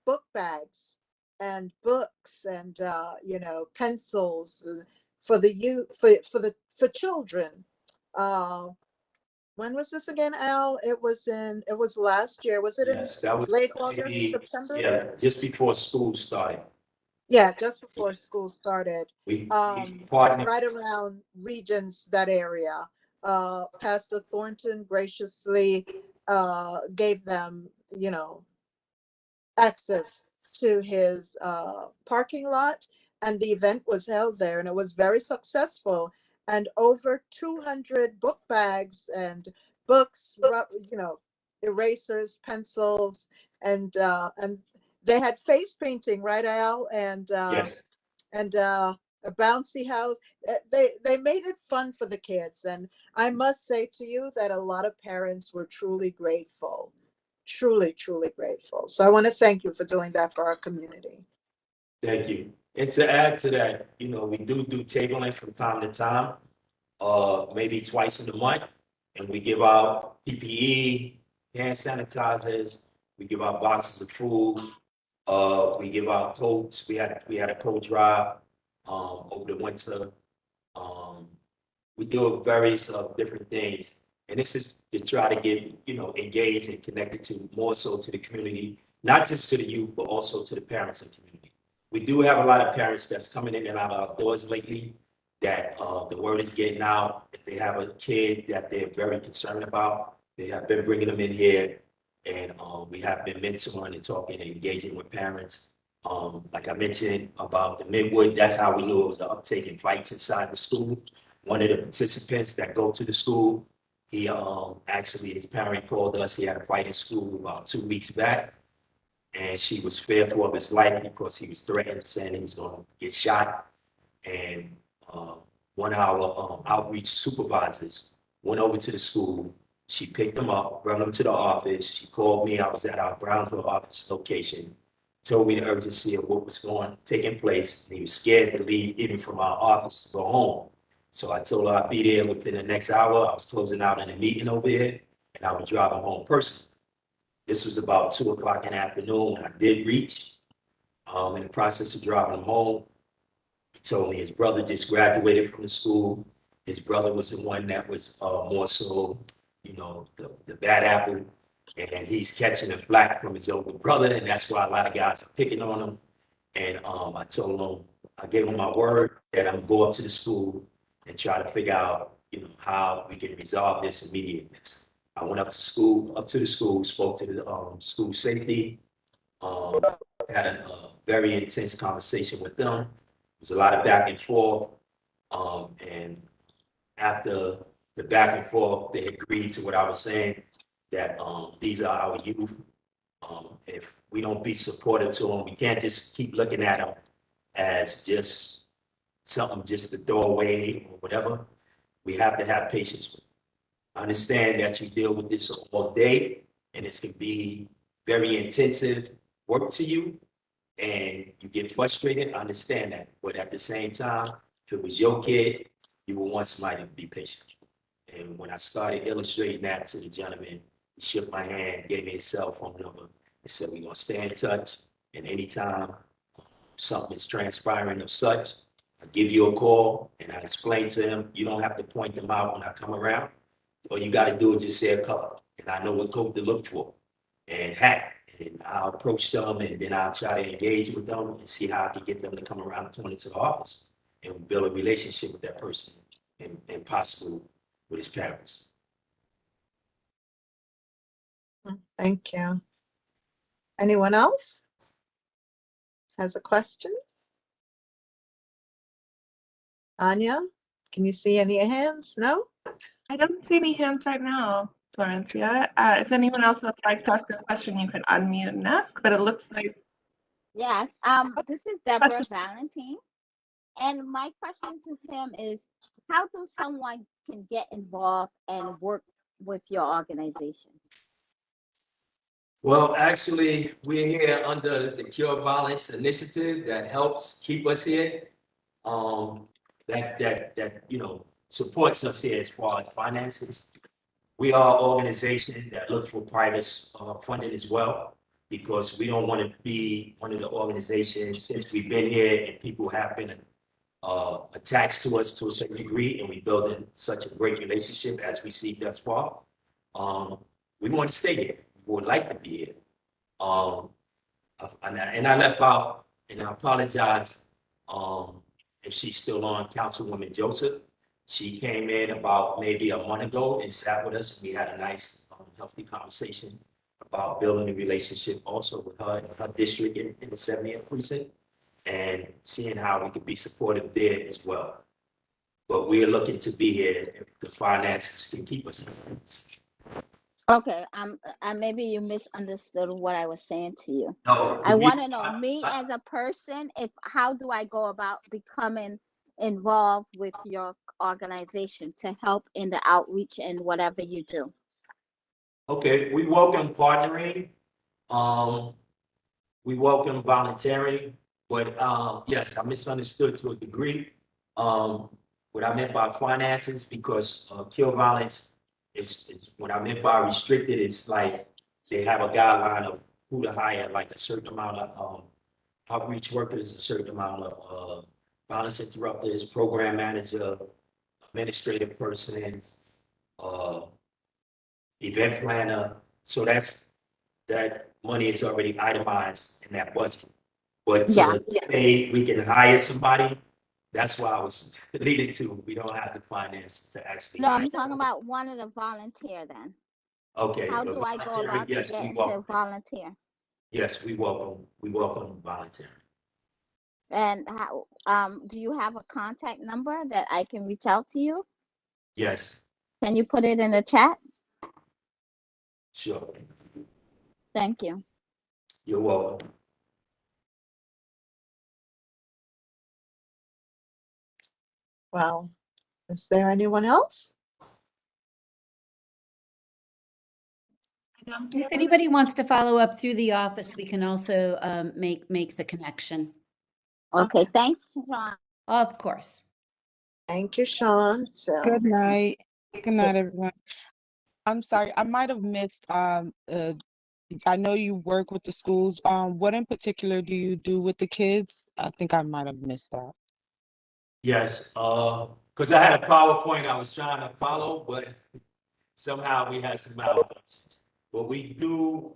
book bags and books and pencils for the youth, for children when was this again, Al? It was last year. Was it in Yes, that was late August, maybe, September? yeah, just before school started. Yeah, just before school started. We partnered. Right around Regents, that area. Pastor Thornton graciously gave them, access to his parking lot, and the event was held there, and it was very successful. And over 200 book bags and books, erasers, pencils, and they had face painting, right, Al? Yes, And a bouncy house. They made it fun for the kids, and I must say to you that a lot of parents were truly grateful, truly grateful. So I want to thank you for doing that for our community. thank you. And to add to that, we do tabling from time to time, maybe twice in a month, and we give out PPE, hand sanitizers, we give out boxes of food, we give out coats. We had a coat drive over the winter. We do various different things, and this is to try to get engaged and connected to more so to the community, not just to the youth, but also to the parents and community. We do have a lot of parents that's coming in and out of our doors lately. That the word is getting out. If they have a kid that they're very concerned about, they have been bringing them in here, and we have been mentoring and talking and engaging with parents. Like I mentioned about the Midwood, that's how we knew it was the uptake in fights inside the school. One of the participants that go to the school, he actually, his parent called us. He had a fight in school about 2 weeks back, and she was fearful of his life because he was threatened, saying he was going to get shot. And one of our outreach supervisors went over to the school. She picked him up, brought him to the office. She called me. I was at our Brownsville office location. Told me the urgency of what was taking place. He was scared to leave even from our office to go home. So I told her I'd be there within the next hour. I was closing out in a meeting over here, and I would drive him home personally. This was about 2:00 in the afternoon when I did reach. In the process of driving him home, he told me his brother just graduated from the school. His brother was the one that was more so, the bad apple. And he's catching the flack from his older brother, and that's why a lot of guys are picking on him. And I gave him my word that I'm going to go up to the school and try to figure out, how we can resolve this immediately. I went up to the school, spoke to the school safety, had a very intense conversation with them. There was a lot of back and forth. And after the back and forth, they agreed to what I was saying, that these are our youth. If we don't be supportive to them, we can't just keep looking at them as just something just to throw away or whatever. We have to have patience with them. I understand that you deal with this all day, and this can be very intensive work to you, and you get frustrated. I understand that. But at the same time, if it was your kid, you would want somebody to be patient. And when I started illustrating that to the gentleman, he shook my hand, gave me his cell phone number, and said, we're going to stay in touch. And anytime something is transpiring of such, I give you a call, and I explain to him, you don't have to point them out when I come around. All you got to do is just say a couple, and I know what code to look for. And and I'll approach them, and then I'll try to engage with them and see how I can get them to come around the corner to the office and build a relationship with that person, and possibly with his parents. Thank you. Anyone else has a question? Anya, can you see any hands? No? I don't see any hands right now, Florencia. If anyone else would like to ask a question, you can unmute and ask, but it looks like. Yes, this is Deborah Question. Valentine, and my question to him is, how do someone can get involved and work with your organization? Well, actually, we're here under the Cure Violence Initiative that helps keep us here. That supports us here as far as finances. We are an organization that looks for private funding as well, because we don't want to be one of the organizations, since we've been here and people have been attached to us to a certain degree, and we build in such a great relationship as we see thus far. We want to stay here. We would like to be here. And I left out, and I apologize, if she's still on, Councilwoman Joseph. She came in about maybe a month ago and sat with us. We had a nice, healthy conversation about building a relationship also with her, her district in the 70th precinct, and seeing how we could be supportive there as well. But we're looking to be here if the finances can keep us. Okay, maybe you misunderstood what I was saying to you. No, I want to know, me as a person, how do I go about becoming involved with your organization to help in the outreach and whatever you do? Okay, we welcome partnering. We welcome volunteering, but yes, I misunderstood to a degree. What I meant by finances, because kill violence is what I meant by restricted is like they have a guideline of who to hire, like a certain amount of outreach workers, a certain amount of violence interrupters, program manager, administrative person, event planner. So that money is already itemized in that budget. But to say we can hire somebody, that's why I was leading to, we don't have the finances to actually. No, I'm talking about one of the volunteer then. Okay. How do I go about yes, getting to volunteer? Yes, we welcome volunteering. And how, do you have a contact number that I can reach out to you? Yes. Can you put it in the chat? Sure. Thank you. You're welcome. Wow. Is there anyone else? If anybody wants to follow up through the office, we can also make the connection. Okay, thanks, Sean. Of course. Thank you, Sean. So, Good night. Good night, everyone. I'm sorry, I might have missed, I know you work with the schools. What in particular do you do with the kids? I think I might have missed that. Yes, because I had a PowerPoint I was trying to follow, but somehow we had some malfunctions. What we do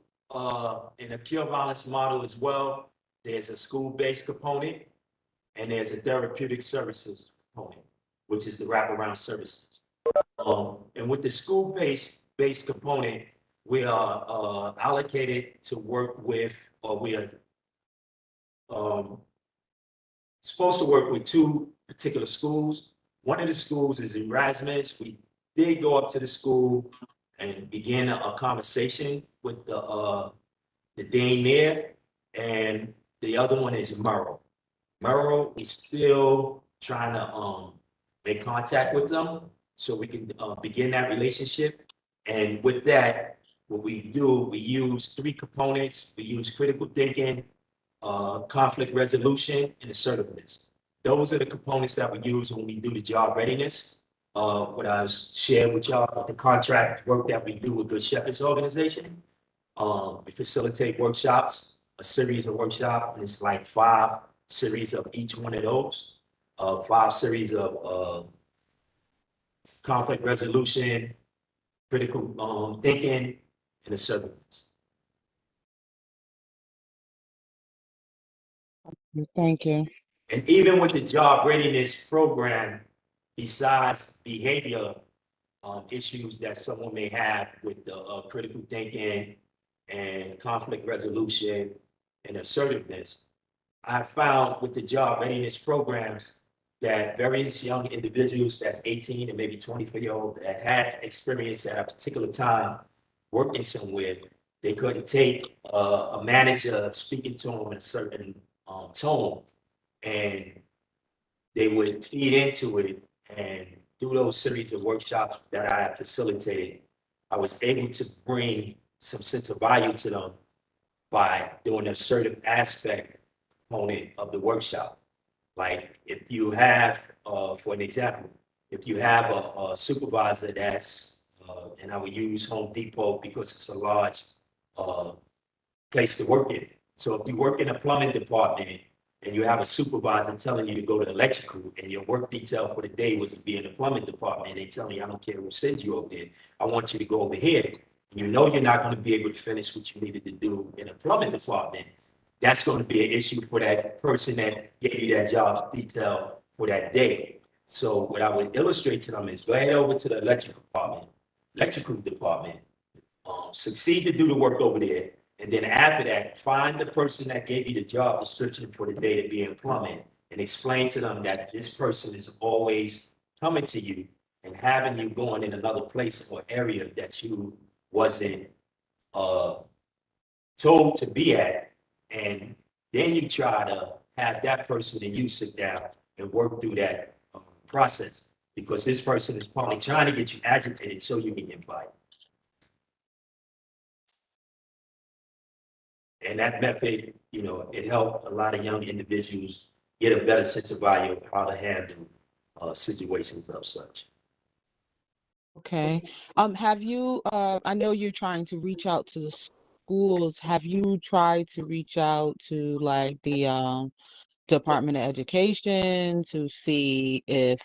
in a kill violence model as well, there's a school-based component and there's a therapeutic services component, which is the wraparound services. And with the school-based component, we are allocated to work with, or we are supposed to work with two particular schools. One of the schools is in Erasmus. We did go up to the school and begin a conversation with the dean there, and the other one is Merrill. Merrill is still trying to make contact with them so we can begin that relationship. And with that, what we do, we use three components. We use critical thinking, conflict resolution, and assertiveness. Those are the components that we use when we do the job readiness. What I shared with y'all, the contract work that we do with Good Shepherd's organization. We facilitate workshops, a series of workshops, and it's like 5 series of each one of those. 5 series of conflict resolution, critical thinking, and assertiveness. Thank you. And even with the job readiness program, besides behavior issues that someone may have with the critical thinking and conflict resolution and assertiveness, I found with the job readiness programs that various young individuals that's 18 and maybe 24-year-old that had experience at a particular time working somewhere, they couldn't take a manager speaking to them in a certain tone, and they would feed into it. And through those series of workshops that I have facilitated, I was able to bring some sense of value to them by doing an assertive aspect component of the workshop. Like if you have, for an example, if you have a supervisor that's, and I would use Home Depot because it's a large place to work in. So if you work in a plumbing department and you have a supervisor telling you to go to electrical, and your work detail for the day was to be in the plumbing department, and they tell you, I don't care who sends you over there, I want you to go over here. You know you're not going to be able to finish what you needed to do in the plumbing department. That's going to be an issue for that person that gave you that job detail for that day. So what I would illustrate to them is go ahead over to the electrical department, succeed to do the work over there. And then after that, find the person that gave you the job description for the day to be in plumbing and explain to them that this person is always coming to you and having you going in another place or area that you wasn't told to be at. And then you try to have that person and you sit down and work through that process, because this person is probably trying to get you agitated so you can get fired. And that method, you know, it helped a lot of young individuals get a better sense of value of how to handle situations of such. Okay. Have you, I know you're trying to reach out to the schools. Have you tried to reach out to like the Department of Education to see if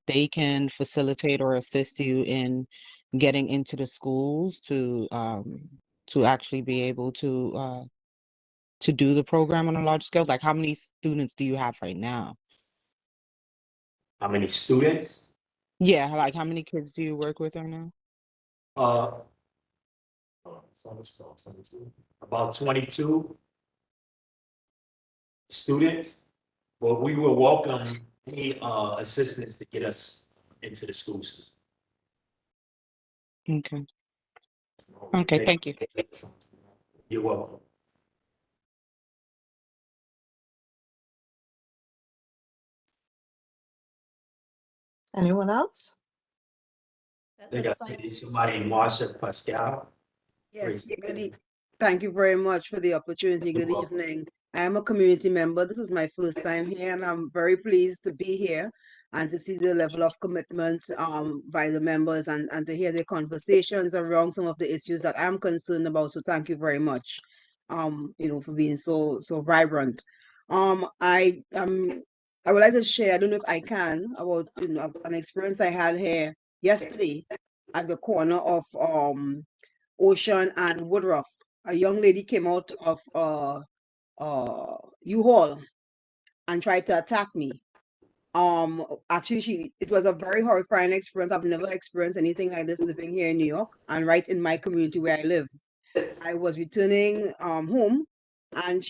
they can facilitate or assist you in getting into the schools to actually be able to do the program on a large scale? Like, how many students do you have right now? How many students? Yeah, like how many kids do you work with right now? About 22 students, but we will welcome any assistance to get us into the school system. Okay. Okay, thank you. You're welcome. Anyone else? I think I see somebody, Marsha Pascal. Yes, thank you very much for the opportunity. Good evening. I am a community member. This is my first time here, and I'm very pleased to be here and to see the level of commitment by the members and to hear the conversations around some of the issues that I'm concerned about. So thank you very much, for being so vibrant. I would like to share, I don't know if I can, about an experience I had here yesterday at the corner of Ocean and Woodruff. A young lady came out of U-Haul and tried to attack me. Actually, it was a very horrifying experience. I've never experienced anything like this living here in New York and right in my community where I live. I was returning home, and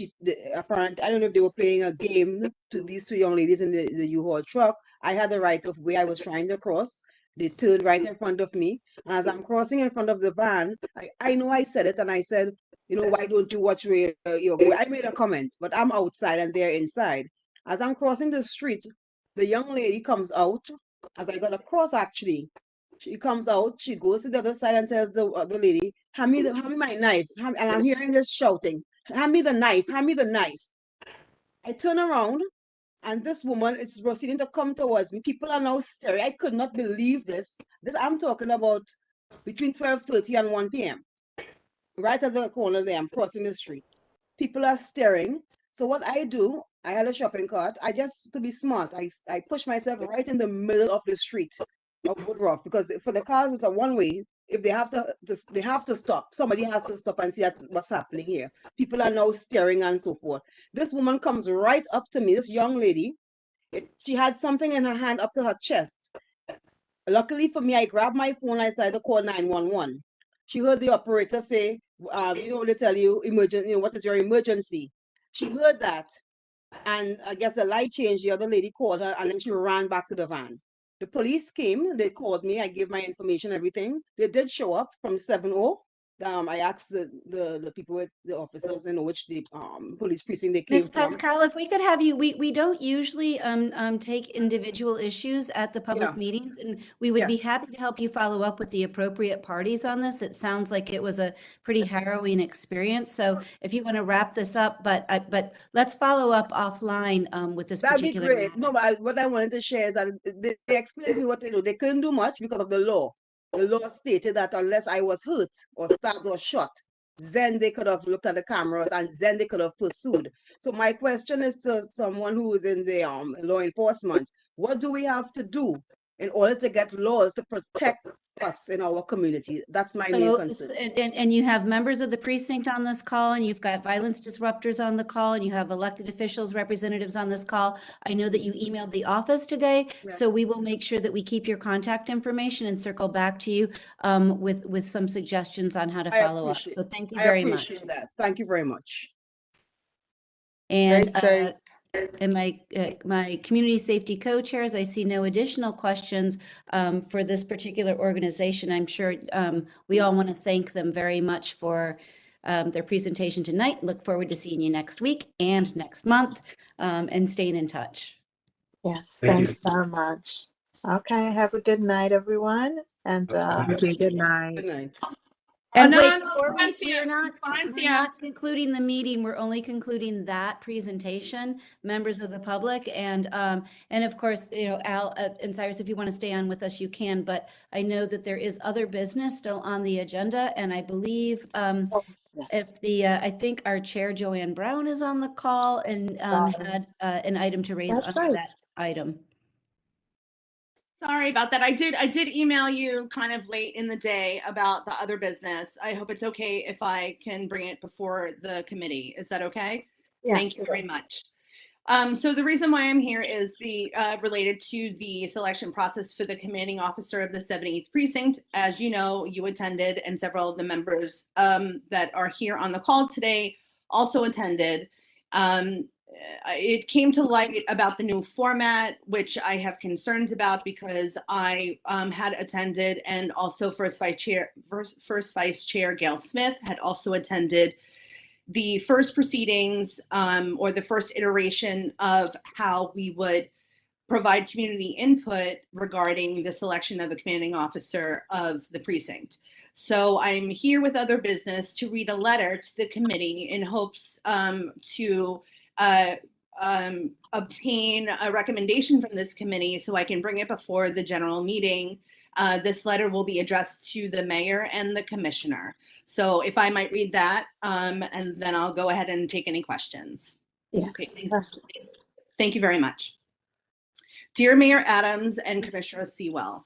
apparently, I don't know if they were playing a game to these two young ladies in the U-Haul truck. I had the right of way. I was trying to cross. They turned right in front of me. And as I'm crossing in front of the van, I know I said it, and I said, why don't you watch where you're going? I made a comment, but I'm outside and they're inside. As I'm crossing the street, the young lady comes out. As I got across, actually, she comes out, she goes to the other side and tells the lady, hand me my knife. And I'm hearing this shouting, hand me the knife, hand me the knife. I turn around, and this woman is proceeding to come towards me. People are now staring. I could not believe this. I'm talking about between 12:30 and 1 p.m. Right at the corner there, I'm crossing the street. People are staring. So what I do, I had a shopping cart. To be smart, I push myself right in the middle of the street of Woodruff, because for the cars it's a one way. If they have to stop. Somebody has to stop and see what's happening here. People are now staring and so forth. This woman comes right up to me, this young lady. She had something in her hand up to her chest. Luckily for me, I grabbed my phone. I tried to call 911. She heard the operator say, they tell you emergency, what is your emergency? She heard that, and I guess the light changed. The other lady called her, and then she ran back to the van. The police came, they called me, I gave my information, everything. They did show up from 7-0. I asked the people with the officers, which the police precinct they came Ms. from. Pascal, if we could have you, we don't usually take individual issues at the public meetings, and we would be happy to help you follow up with the appropriate parties on this. It sounds like it was a pretty harrowing experience. So if you want to wrap this up, but let's follow up offline with this particular matter. That'd be great. No, what I wanted to share is that they explained to me what they couldn't do much because of the law. The law stated that unless I was hurt or stabbed or shot, then they could have looked at the cameras and then they could have pursued. So my question is to someone who is in the law enforcement, what do we have to do in order to get laws to protect us in our community? That's my main concern. And you have members of the precinct on this call, and you've got violence disruptors on the call, and you have elected officials, representatives on this call. I know that you emailed the office today, so we Yes. will make sure that we keep your contact information and circle back to you with some suggestions on how to I follow up. appreciate So thank you I very much. appreciate that. Thank you very much. Stay And safe. and my community safety co-chairs, I see no additional questions for this particular organization. I'm sure we all want to thank them very much for their presentation tonight. Look forward to seeing you next week and next month, and staying in touch. Yes, Thank thanks you. so much. Okay, have a good night, everyone. And Okay, good night. Good night. And wait, Anand, before we're Valencia. not concluding the meeting, we're only concluding that presentation, members of the public, and of course, you know, Al and Cyrus, if you want to stay on with us, you can, but I know that there is other business still on the agenda, and I believe yes. if the I think our chair, Joanne Brown, is on the call and had an item to raise That's under right. that item. Sorry about that. I did email you kind of late in the day about the other business. I hope it's okay if I can bring it before the committee. Is that okay? Yes, Thank you it very is. much. So the reason why I'm here is related to the selection process for the commanding officer of the 78th Precinct. As you know, you attended, and several of the members that are here on the call today also attended. It came to light about the new format, which I have concerns about because I had attended, and also First Vice Chair Gail Smith had also attended the first proceedings or the first iteration of how we would provide community input regarding the selection of a commanding officer of the precinct. So I'm here with other business to read a letter to the committee in hopes to obtain a recommendation from this committee so I can bring it before the general meeting. This letter will be addressed to the mayor and the commissioner. So if I might read that, and then I'll go ahead and take any questions. Yes. Okay, thank you very much. Dear Mayor Adams and Commissioner Sewell,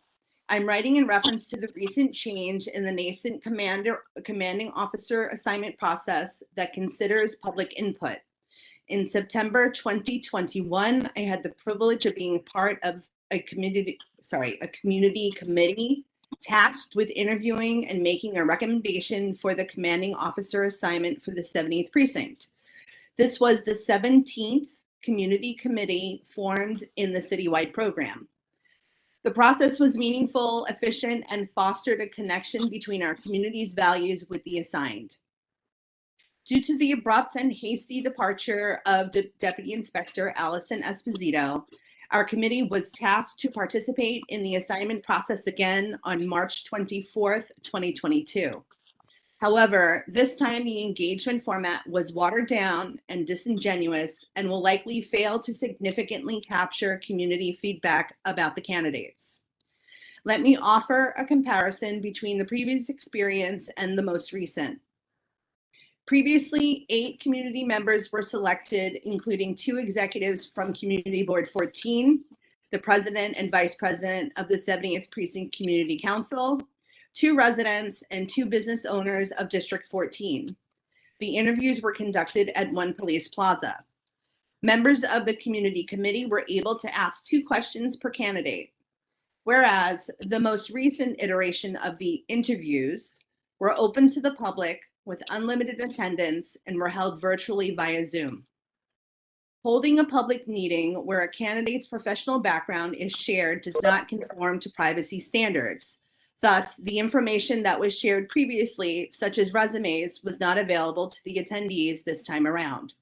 I'm writing in reference to the recent change in the nascent commanding officer assignment process that considers public input. In September 2021, I had the privilege of being part of a community committee tasked with interviewing and making a recommendation for the commanding officer assignment for the 70th Precinct. This was the 17th community committee formed in the citywide program. The process was meaningful, efficient, and fostered a connection between our community's values with the assigned. Due to the abrupt and hasty departure of Deputy Inspector Alison Esposito, our committee was tasked to participate in the assignment process again on March 24th, 2022. However, this time the engagement format was watered down and disingenuous and will likely fail to significantly capture community feedback about the candidates. Let me offer a comparison between the previous experience and the most recent. Previously, 8 community members were selected, including 2 executives from Community Board 14, the president and vice president of the 70th Precinct Community Council, 2 residents, and 2 business owners of District 14. The interviews were conducted at One Police Plaza. Members of the community committee were able to ask 2 questions per candidate, whereas the most recent iteration of the interviews were open to the public with unlimited attendance and were held virtually via Zoom. Holding a public meeting where a candidate's professional background is shared does not conform to privacy standards. Thus, the information that was shared previously, such as resumes, was not available to the attendees this time around.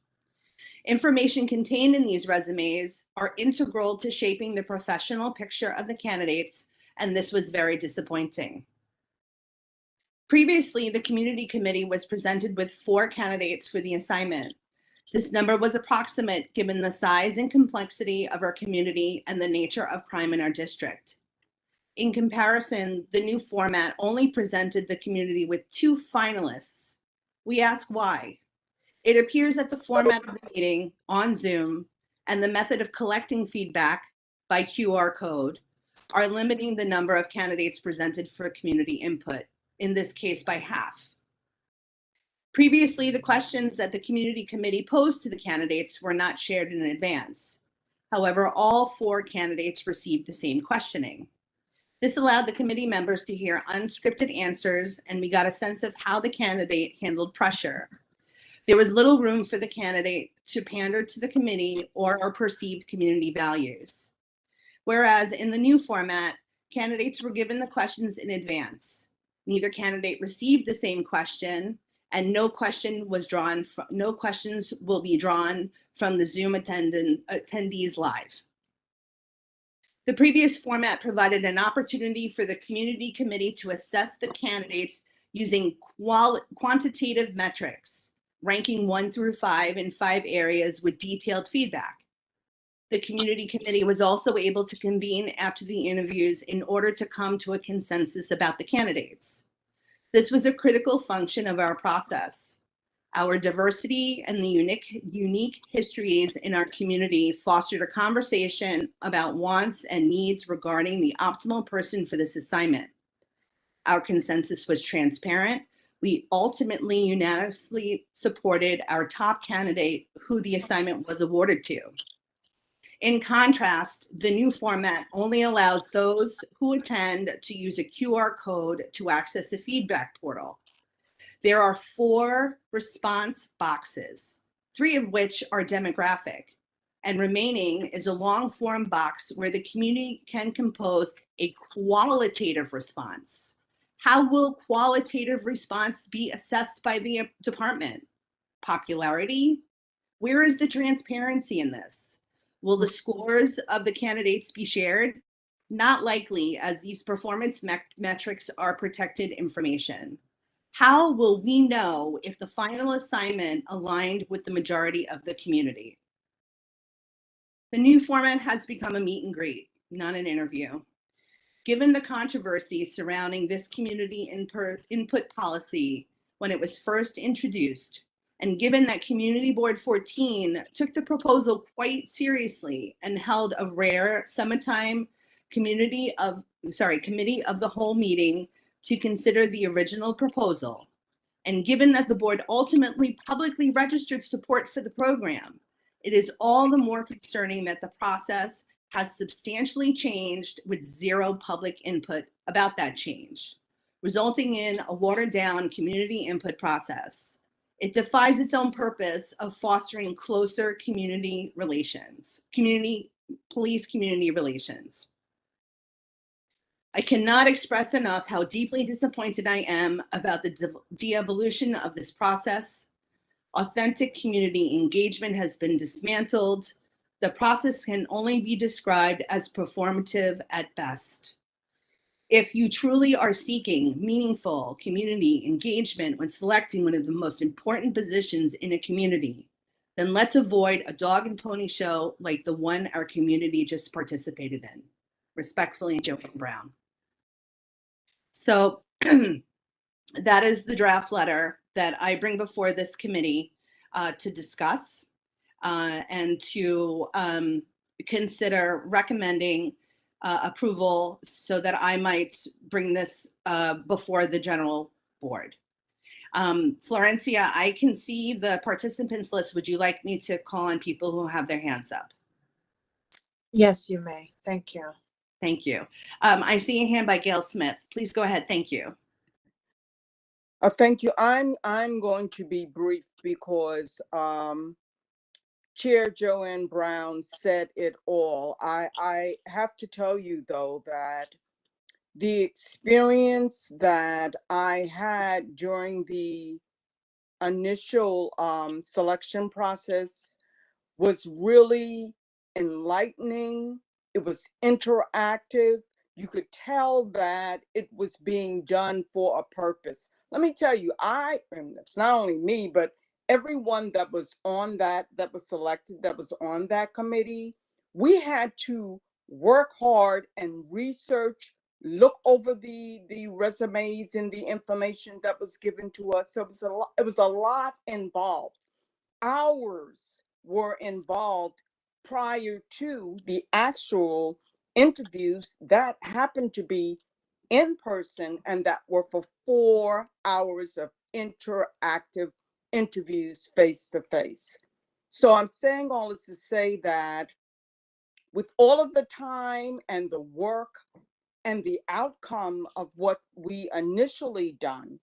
Information contained in these resumes are integral to shaping the professional picture of the candidates, and this was very disappointing. Previously, the community committee was presented with 4 candidates for the assignment. This number was approximate given the size and complexity of our community and the nature of crime in our district. In comparison, the new format only presented the community with 2 finalists, We ask why. It appears that the format of the meeting on Zoom and the method of collecting feedback by QR code are limiting the number of candidates presented for community input, in this case by half. Previously, the questions that the community committee posed to the candidates were not shared in advance. However, all 4 candidates received the same questioning. This allowed the committee members to hear unscripted answers, and we got a sense of how the candidate handled pressure. There was little room for the candidate to pander to the committee or our perceived community values. Whereas in the new format, candidates were given the questions in advance. Neither candidate received the same question, and no questions will be drawn from the Zoom attendees live. The previous format provided an opportunity for the community committee to assess the candidates using quantitative metrics, ranking 1 through 5 in 5 areas with detailed feedback. The community committee was also able to convene after the interviews in order to come to a consensus about the candidates. This was a critical function of our process. Our diversity and the unique histories in our community fostered a conversation about wants and needs regarding the optimal person for this assignment. Our consensus was transparent. We ultimately unanimously supported our top candidate who the assignment was awarded to. In contrast, the new format only allows those who attend to use a QR code to access a feedback portal. There are 4 response boxes, 3 of which are demographic, and remaining is a long form box where the community can compose a qualitative response. How will qualitative response be assessed by the department? Popularity? Where is the transparency in this? Will the scores of the candidates be shared? Not likely, as these performance metrics are protected information. How will we know if the final assignment aligned with the majority of the community? The new format has become a meet and greet, not an interview. Given the controversy surrounding this community input policy when it was first introduced, and given that Community Board 14 took the proposal quite seriously and held a rare summertime committee of the whole meeting to consider the original proposal, and given that the board ultimately publicly registered support for the program, it is all the more concerning that the process has substantially changed with 0 public input about that change, resulting in a watered down community input process. It defies its own purpose of fostering closer community relations, police-community relations. I cannot express enough how deeply disappointed I am about the de-evolution of this process. Authentic community engagement has been dismantled. The process can only be described as performative at best. If you truly are seeking meaningful community engagement when selecting one of the most important positions in a community, then let's avoid a dog and pony show like the one our community just participated in. Respectfully, Joanne Brown. So that is the draft letter that I bring before this committee to discuss and to consider recommending approval so that I might bring this before the general board. Florencia, I can see the participants list. Would you like me to call on people who have their hands up? Yes, you may. Thank you. Thank you. I see a hand by Gail Smith. Please go ahead. Thank you. Thank you. I'm going to be brief because Chair Joanne Brown said it all. I have to tell you, though, that the experience that I had during the initial selection process was really enlightening. It was interactive. You could tell that it was being done for a purpose. Let me tell you, and it's not only me, but everyone that was on that was selected, that was on that committee, we had to work hard and research look over the resumes and the information that was given to us. So it was a lot involved. Hours were involved prior to the actual interviews that happened to be in person, and that were for 4 hours of interactive interviews face to face. So I'm saying all this to say that with all of the time and the work and the outcome of what we initially done,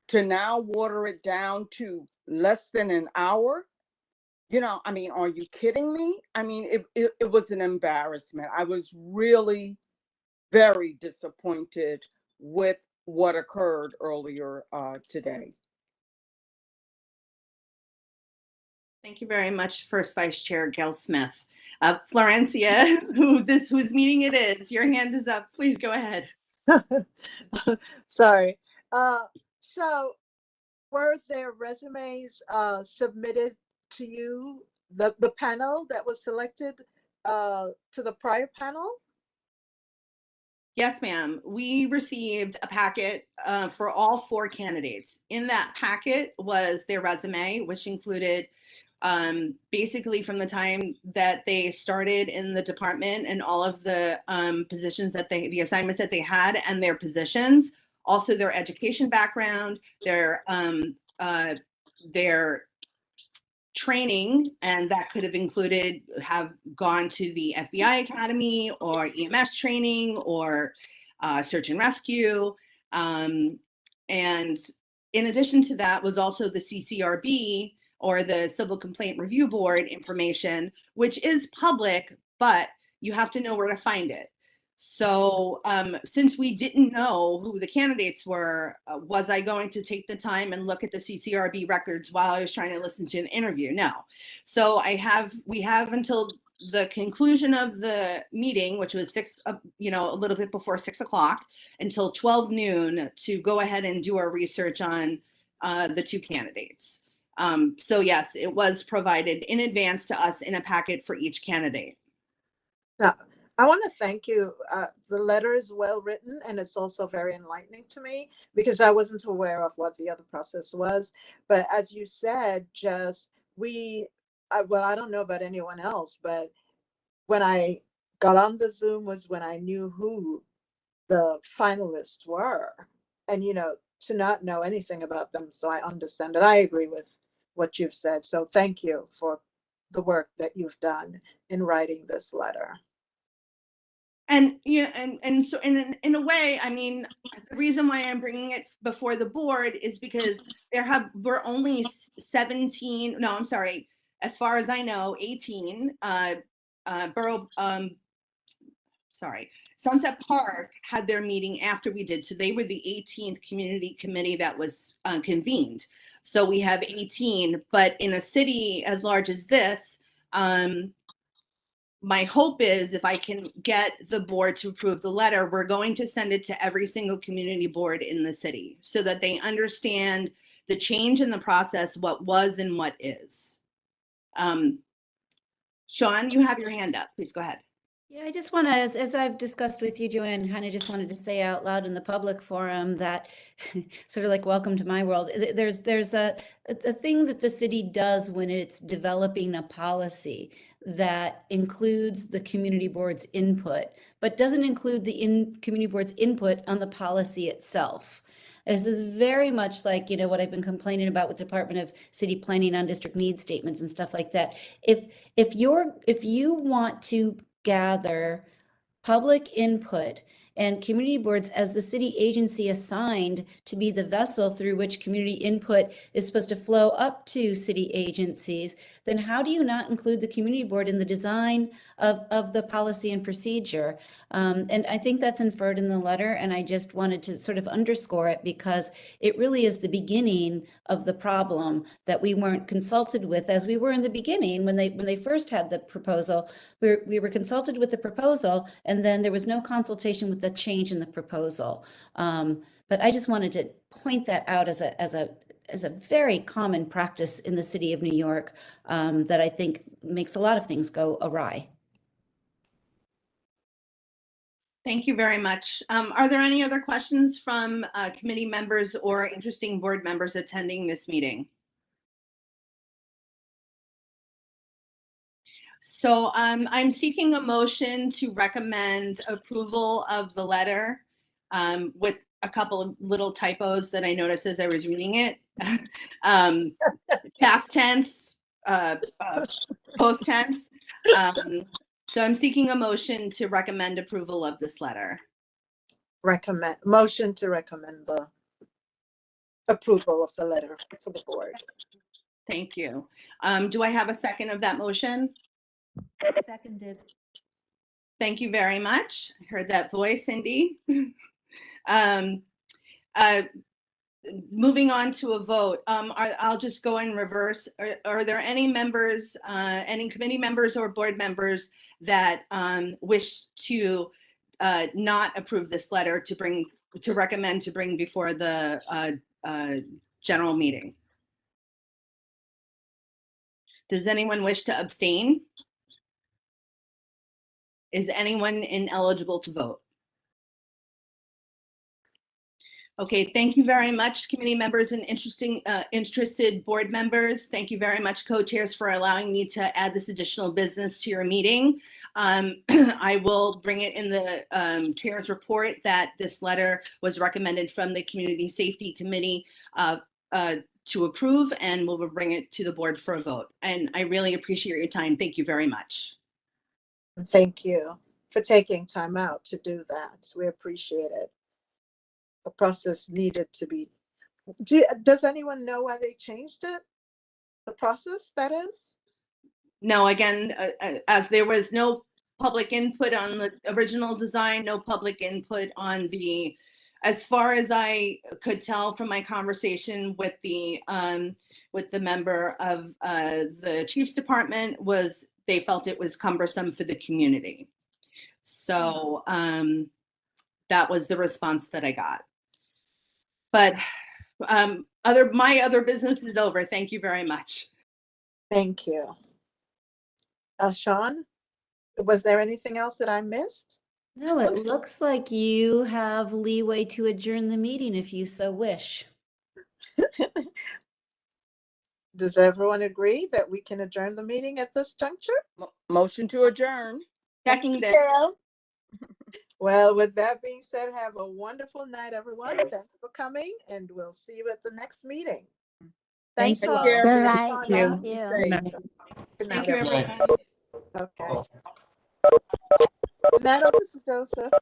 to now water it down to less than an hour, I mean, are you kidding me? I mean, it was an embarrassment. I was really very disappointed with what occurred earlier today. Thank you very much, First Vice Chair Gail Smith. Florencia, whose meeting it is, your hand is up. Please go ahead. Sorry. So were their resumes submitted to you, the panel that was selected to the prior panel? Yes, ma'am. We received a packet for all 4 candidates. In that packet was their resume, which included basically from the time that they started in the department and all of the positions that the assignments that they had and their positions, also their education background, their training, and that could have included have gone to the FBI Academy or EMS training or search and rescue. And in addition to that was also the CCRB, or the Civil Complaint Review Board information, which is public, but you have to know where to find it. So since we didn't know who the candidates were, was I going to take the time and look at the CCRB records while I was trying to listen to an interview? No. So we have until the conclusion of the meeting, which was a little bit before 6 o'clock, until 12 noon to go ahead and do our research on the 2 candidates. So yes, it was provided in advance to us in a packet for each candidate. Now, I want to thank you. The letter is well written, and it's also very enlightening to me because I wasn't aware of what the other process was. But as you said, I don't know about anyone else, but when I got on the Zoom was when I knew who the finalists were. And, to not know anything about them. So I understand and I agree with what you've said. So thank you for the work that you've done in writing this letter. And and so in a way, I mean, the reason why I'm bringing it before the board is because we're only 17. No, I'm sorry. As far as I know, 18 borough. Sunset Park had their meeting after we did, so they were the 18th community committee that was convened. So we have 18, but in a city as large as this. My hope is if I can get the board to approve the letter, we're going to send it to every single community board in the city so that they understand the change in the process, what was and what is. Sean, you have your hand up. Please go ahead. Yeah, I just want to, as I've discussed with you, Joanne, kind of just wanted to say out loud in the public forum that sort of like, welcome to my world. There's a thing that the city does when it's developing a policy that includes the community board's input, but doesn't include the community board's input on the policy itself. This is very much like, what I've been complaining about with Department of City Planning on district needs statements and stuff like that. If you want to gather public input and community boards as the city agency assigned to be the vessel through which community input is supposed to flow up to city agencies, then how do you not include the community board in the design of the policy and procedure? And I think that's inferred in the letter, and I just wanted to sort of underscore it because it really is the beginning of the problem that we weren't consulted with as we were in the beginning when they first had the proposal. We were consulted with the proposal, and then there was no consultation with the change in the proposal. But I just wanted to point that out as a very common practice in the city of New York that I think makes a lot of things go awry. Thank you very much. Are there any other questions from committee members or interesting board members attending this meeting? So I'm seeking a motion to recommend approval of the letter with a couple of little typos that I noticed as I was reading it. Past tense, post tense. So I'm seeking a motion to recommend approval of this letter. Motion to recommend the approval of the letter for the board. Thank you. Do I have a second of that motion? Seconded. Thank you very much. I heard that voice, Cindy. Moving on to a vote, I'll just go in reverse. Are there any members, any committee members or board members that wish to not approve this letter to recommend to bring before the general meeting? Does anyone wish to abstain? Is anyone ineligible to vote? Okay, thank you very much, committee members and interested board members. Thank you very much, co-chairs, for allowing me to add this additional business to your meeting. I will bring it in the chair's report that this letter was recommended from the Community Safety Committee to approve, and we'll bring it to the board for a vote. And I really appreciate your time. Thank you very much. Thank you for taking time out to do that. We appreciate it. The process needed to be. Does anyone know why they changed it? The process, that is? No, again, as there was no public input on the original design, no public input on the, as far as I could tell from my conversation with the member of the Chief's Department, was they felt it was cumbersome for the community. So that was the response that I got. But my other business is over. Thank you very much. Thank you. Sean, was there anything else that I missed? No, it looks like you have leeway to adjourn the meeting if you so wish. Does everyone agree that we can adjourn the meeting at this juncture? Motion to adjourn. Second. Well, with that being said, have a wonderful night, everyone. Thanks for coming, and we'll see you at the next meeting. Thanks Take all. care, Good everyone. night. Good Thank Be you. safe. Good Thank night, you, everyone. everyone. Okay. Good night, Officer Joseph.